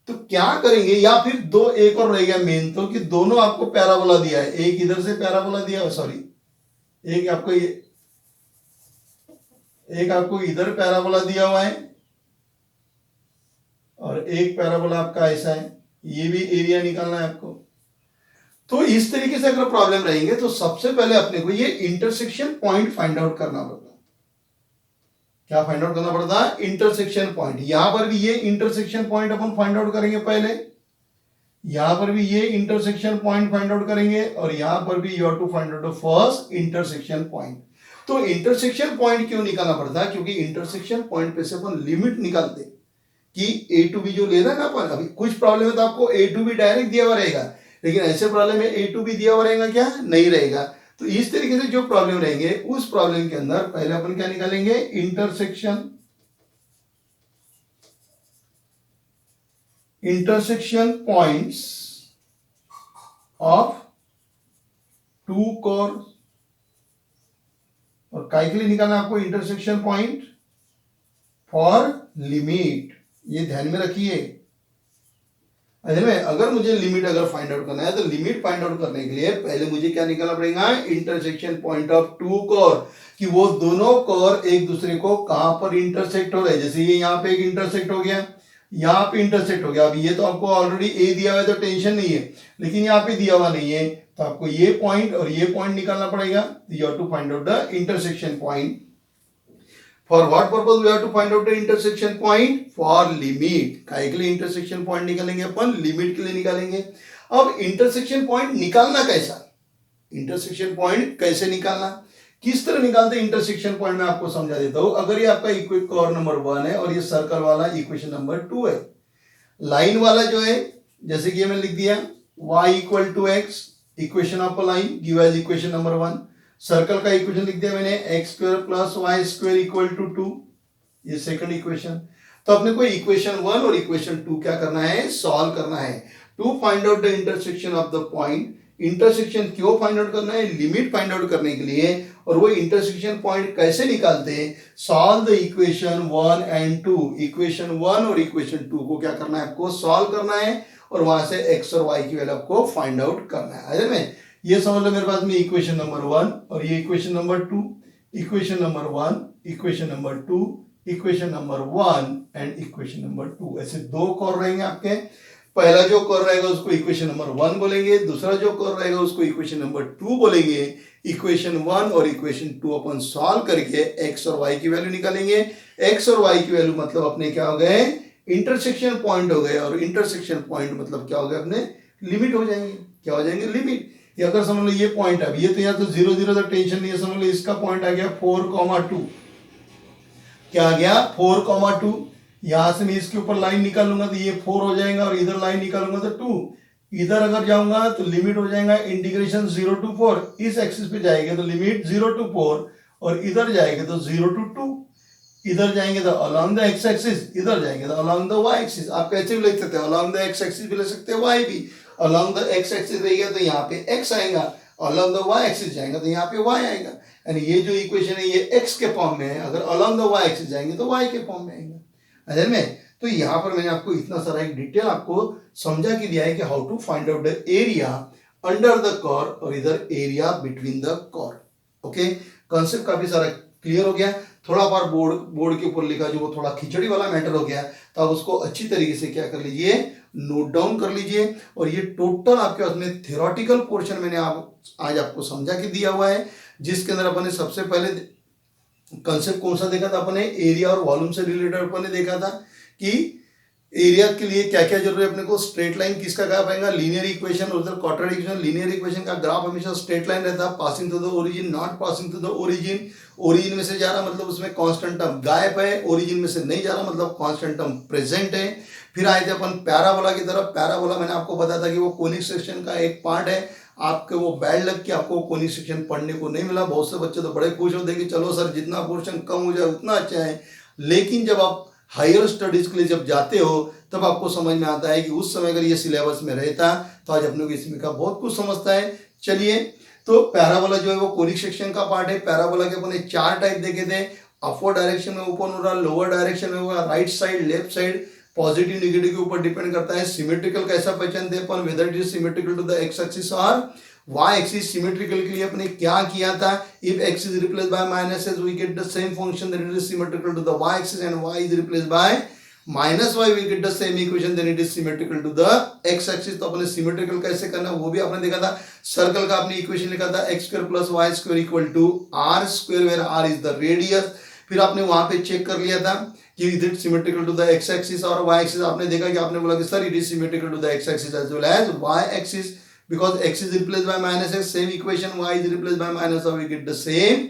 तो क्या करेंगे, या फिर दो एक और रह गया मेन, तो कि दोनों आपको पैराबोला दिया है, एक इधर से पैराबोला दिया है, सॉरी एक आपको एक आपको इधर पैराबोला दिया हुआ है और एक पैराबोला आपका ऐसा है, ये भी एरिया निकालना है आपको। तो इस तरीके से अगर प्रॉब्लम रहेंगे तो सबसे पहले अपने को ये इंटरसेक्शन पॉइंट फाइंड आउट करना पड़ता है। क्या फाइंड आउट करना पड़ता है, इंटरसेक्शन पॉइंट। यहां पर भी ये इंटरसेक्शन पॉइंट अपन फाइंड आउट करेंगे पहले, यहां पर भी ये इंटरसेक्शन पॉइंट फाइंड आउट करेंगे और यहां पर भी you have to find out the first intersection point. तो इंटरसेक्शन पॉइंट क्यों निकालना पड़ता है, क्योंकि इंटरसेक्शन पॉइंट पे से अपन लिमिट निकालते कि ए टू बी जो ले रहा है ना अपन, अभी कुछ प्रॉब्लम है तो आपको ए टू बी डायरेक्ट दिया हुआ रहेगा, लेकिन ऐसे प्रॉब्लम में ए टू बी दिया हुआ रहेगा क्या, नहीं रहेगा। तो इस तरीके से जो प्रॉब्लम रहेंगे उस प्रॉब्लम के अंदर पहले अपन क्या निकालेंगे, इंटरसेक्शन पॉइंट्स ऑफ 2 कोर, और काय के लिए निकालना आपको, इंटरसेक्शन पॉइंट फॉर लिमिट। ये ध्यान में रखिए, अगर मुझे लिमिट अगर फाइंड आउट करना है तो लिमिट फाइंड आउट करने के लिए पहले मुझे क्या निकालना पड़ेगा, इंटरसेक्शन पॉइंट ऑफ 2 कोर, कि वो दोनों कोर एक दूसरे को कहां पर इंटरसेक्ट हो रहे हैं। जैसे ये यहाँ पे एक इंटरसेक्ट हो गया, यहाँ पे इंटरसेक्ट हो गया, अब ये तो आपको ऑलरेडी ए दिया हुआ है तो टेंशन नहीं है, लेकिन यहाँ पे दिया हुआ नहीं है, तो आपको ये पॉइंट और ये पॉइंट निकालना पड़ेगा। You have to find out the intersection point. For what purpose we have to find out the intersection point? For limit। काय के लिए इंटरसेक्शन पॉइंट निकालेंगे अपन, लिमिट के लिए निकालेंगे। अब इंटरसेक्शन पॉइंट निकालना कैसा, इंटरसेक्शन पॉइंट कैसे निकालना, किस तरह निकालते हैं इंटरसेक्शन पॉइंट, मैं आपको समझा देता हूं। अगर ये आपका कोर नंबर 1 है और ये सर्कल वाला इक्वेशन नंबर 2 है, लाइन वाला जो है जैसे कि मैंने लिख दिया y equal to x, equation of a line give as equation number 1। Circle का इक्वेशन लिख दिया मैंने, x square plus y square equal to 2, ये सेकंड इक्वेशन। तो अपने को इक्वेशन 1 और इक्वेशन 2 क्या करना है, सॉल्व करना है to find out the intersection of the point. Intersection क्यों फाइंड आउट करना है, लिमिट फाइंड आउट करने के लिए। और वो इंटरसेक्शन पॉइंट कैसे निकालते हैं, solve the equation 1 and 2। Equation 1 और इक्वेशन 2 को क्या करना है, आपको सॉल्व करना है और वहां से एक्स और वाई की वैल्यू आपको फाइंड आउट करना है। में ये समझ लो मेरे पास में इक्वेशन नंबर 1 और ये equation number 2, equation number 1, equation number 2, equation number 1 and equation number 2, ऐसे 2 कोर रहेंगे आपके। पहला जो कर रहेगा उसको इक्वेशन नंबर 1 बोलेंगे, दूसरा जो कर रहेगा उसको इक्वेशन नंबर 2 बोलेंगे। इक्वेशन 1 और इक्वेशन 2 अपन सॉल्व करके x और y की वैल्यू निकालेंगे। x और y की वैल्यू मतलब अपने क्या हो गए, इंटरसेक्शन पॉइंट हो गए, और इंटरसेक्शन पॉइंट मतलब क्या हो गया, अपने लिमिट हो जाएंगे। क्या हो जाएंगे, लिमिट। ये अगर समझ लो ये पॉइंट है, ये तो यहाँ तो 0 0 तो टेंशन नहीं है, समझ लो इसका पॉइंट आ गया 4,2। क्या आ गया, 4,2। यहां से मैं इसके ऊपर लाइन निकालूंगा तो ये 4 हो जाएगा, और इधर लाइन निकालूंगा तो 2। इधर अगर जाऊंगा तो लिमिट हो जाएगा इंटीग्रेशन 0 to 4, इस एक्सिस पे जाएंगे तो लिमिट 0 to 4, और इधर जाएंगे तो 0 to 2। इधर जाएंगे तो अलॉन्ग द एक्स एक्सिस, इधर जाएंगे तो अलॉन्ग द वाई एक्सिस। आप कैसे भी लिख सकते हैं, अलॉन्ग द एक्स एक्सिस भी लिख सकते हैं, वाई भी। अलॉन्ग द एक्स एक्सिस रहेगा तो यहाँ पे एक्स आएगा, अलॉन्ग द वाई एक्सिस जाएगा तो यहाँ पे वाई आएगा। यानी ये जो इक्वेशन है ये एक्स के फॉर्म में है, अगर अलॉन्ग द वाई एक्सिस जाएंगे तो वाई के फॉर्म में आएगा। अजय में तो यहाँ पर मैंने आपको इतना सारा एक डिटेल आपको समझा कि दिया है कि how to find out the area under the curve और इधर area between the curve. Okay, concept काफी सारा क्लियर हो गया। थोड़ा बार बोर्ड के ऊपर लिखा जो वो थोड़ा खिचड़ी वाला मैटर हो गया, तो आप उसको अच्छी तरीके से क्या कर लीजिए, नोट डाउन कर लीजिए। और ये टोटल आपके पास में थ्योरेटिकल पोर्शन मैंने आज आपको समझा के दिया हुआ है, जिसके अंदर अपन ने सबसे पहले कंसेप्ट कौन सा देखा था, अपने एरिया और वॉल्यूम से रिलेटेड अपन ने देखा था कि एरिया के लिए क्या क्या जरूरी है अपने को, स्ट्रेट लाइन किसका ग्राफ आएगा, लीनियर इक्वेशन, और उधर क्वाड्रेटिक इक्वेशन। लीनियर इक्वेशन का ग्राफ हमेशा स्ट्रेट लाइन रहता है, passing to the origin, not passing to the origin. Origin में से जा रहा मतलब उसमें कांस्टेंट टर्म गायब है, ओरिजिन में से नहीं जा रहा मतलब कांस्टेंट टर्म प्रेजेंट है। फिर आए थे अपन पैराबोला की तरफ। पैराबोला मैंने आपको बताया था कि वो कोनिक सेक्शन का एक पार्ट है। आपके वो बैड लग के आपको कोनिक सेक्शन पढ़ने को नहीं मिला। बहुत से बच्चे तो बड़े खुश होते हैं कि चलो सर जितना पोर्शन कम हो जाए उतना अच्छा है, लेकिन जब आप हायर स्टडीज के लिए जब जाते हो तब आपको समझ में आता है कि उस समय अगर ये सिलेबस में रहता तो आज अपने को इसमें का बहुत कुछ समझता है। चलिए, तो पैराबोला जो है वो कोनिक सेक्शन का पार्ट है। पैराबोला के अपने 4 टाइप देखे थे, अपवर्ड डायरेक्शन में ओपन हो रहा, लोअर डायरेक्शन में होगा, right side, left side, positive negative के ऊपर डिपेंड करता है। सिमेट्रिकल कैसा पहचानते हैं अपन, whether it is symmetrical to the x axis और वाई एक्सिस। सिमेट्रिकल के लिए अपने क्या किया था, if x is replaced by minus x we get the same function that is symmetrical to the y axis, and y is replaced by minus y we get the same equation then it is symmetrical to the x axis. तो अपने symmetrical कैसे करना वो भी आपने देखा था। Circle का आपने इक्वेशन लिखा था x square plus y square equal to r square, where r is the radius. फिर आपने वहां पे चेक कर लिया था कि is it symmetrical to the x axis और वाई एक्सिस। आपने देखा कि आपने बोला कि sir it is symmetrical to the x axis as well as y axis, because x is replaced by minus x, same equation, y is replaced by minus y, we get the same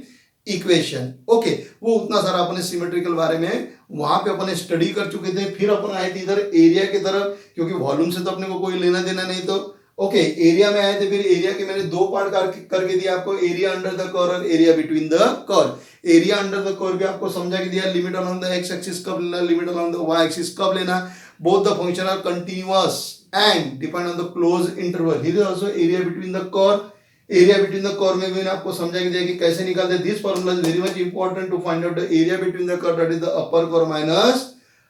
equation. Okay, वो उतना सारा अपने symmetrical बारे में वहां पे अपने study कर चुके थे। फिर अपन आए थे इधर एरिया की तरफ, क्योंकि वॉल्यूम से तो अपने को कोई लेना देना नहीं। तो ओके, एरिया में आए थे। फिर एरिया के मैंने 2 पार्ट करके दिया आपको, एरिया अंडर द कर्व और area between the curve. Area under the curve भी आपको समझा के दिया, limit along the x axis कब लेना, limit along the y axis कब लेना, both the function are continuous and depend on the closed interval. Here is also area between the curve. Area between the curve में मैंने आपको समझा के दिया कि कैसे निकालते हैं। This formula is very much important to find out the area between the curve, that is the upper curve minus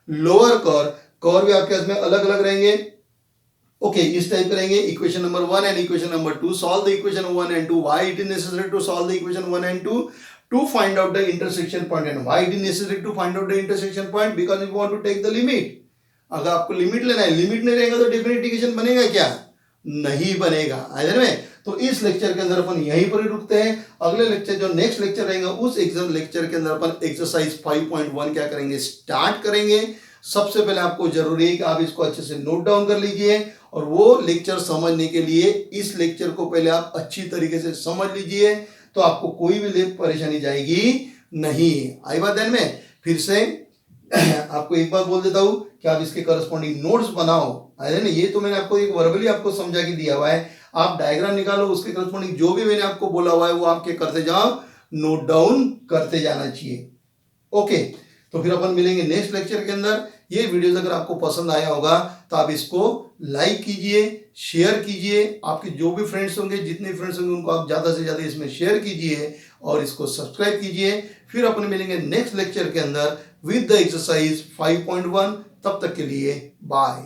lower curve. Curve भी आपके इसमें अलग अलग रहेंगे। ओके, इस टाइप रहेंगे। Equation number 1 and equation number 2, solve the equation 1 and 2. Why it is necessary to solve the equation 1 and 2? To find out the intersection point. And why it is necessary to find out the intersection point? Because we want to take the limit. अगर आपको limit लेना है, limit नहीं रहेगा तो definite equation बनेगा क्या, नहीं बनेगा। आइए में तो इस लेक्चर के अंदर अपन यहीं पर ही रुकते हैं। अगले लेक्चर जो नेक्स्ट लेक्चर रहेगा उस एग्जाम लेक्चर के अंदर अपन एक्सरसाइज 5.1 क्या करेंगे, स्टार्ट करेंगे। सबसे पहले आपको जरूरी है कि आप इसको अच्छे से नोट डाउन कर लीजिए, और वो लेक्चर समझने के लिए इस लेक्चर को पहले आप अच्छी तरीके से समझ लीजिए, तो आपको कोई भी परेशानी जाएगी नहीं। आई बात ध्यान में। फिर से आपको एक बात बोल देता हूं कि आप इसके करस्पॉन्डिंग नोट्स बनाओ। है ना, ये तो मैंने आपको एक वर्बली आपको समझा के दिया हुआ है। आप डायग्राम निकालो, उसके करस्पॉन्डिंग जो भी मैंने आपको बोला हुआ है वो आपके करते जाओ, नोट डाउन करते जाना चाहिए। ओके, तो फिर अपन मिलेंगे नेक्स्ट लेक्चर के अंदर। ये वीडियोस अगर आपको पसंद आया होगा तो आप इसको लाइक कीजिए, शेयर कीजिए। आपके जो भी फ्रेंड्स होंगे, जितने फ्रेंड्स होंगे उनको आप ज्यादा से ज्यादा इसमें शेयर कीजिए और इसको सब्सक्राइब कीजिए। फिर अपन मिलेंगे नेक्स्ट लेक्चर के अंदर विद द एक्सरसाइज 5.1। तब तक के लिए बाय।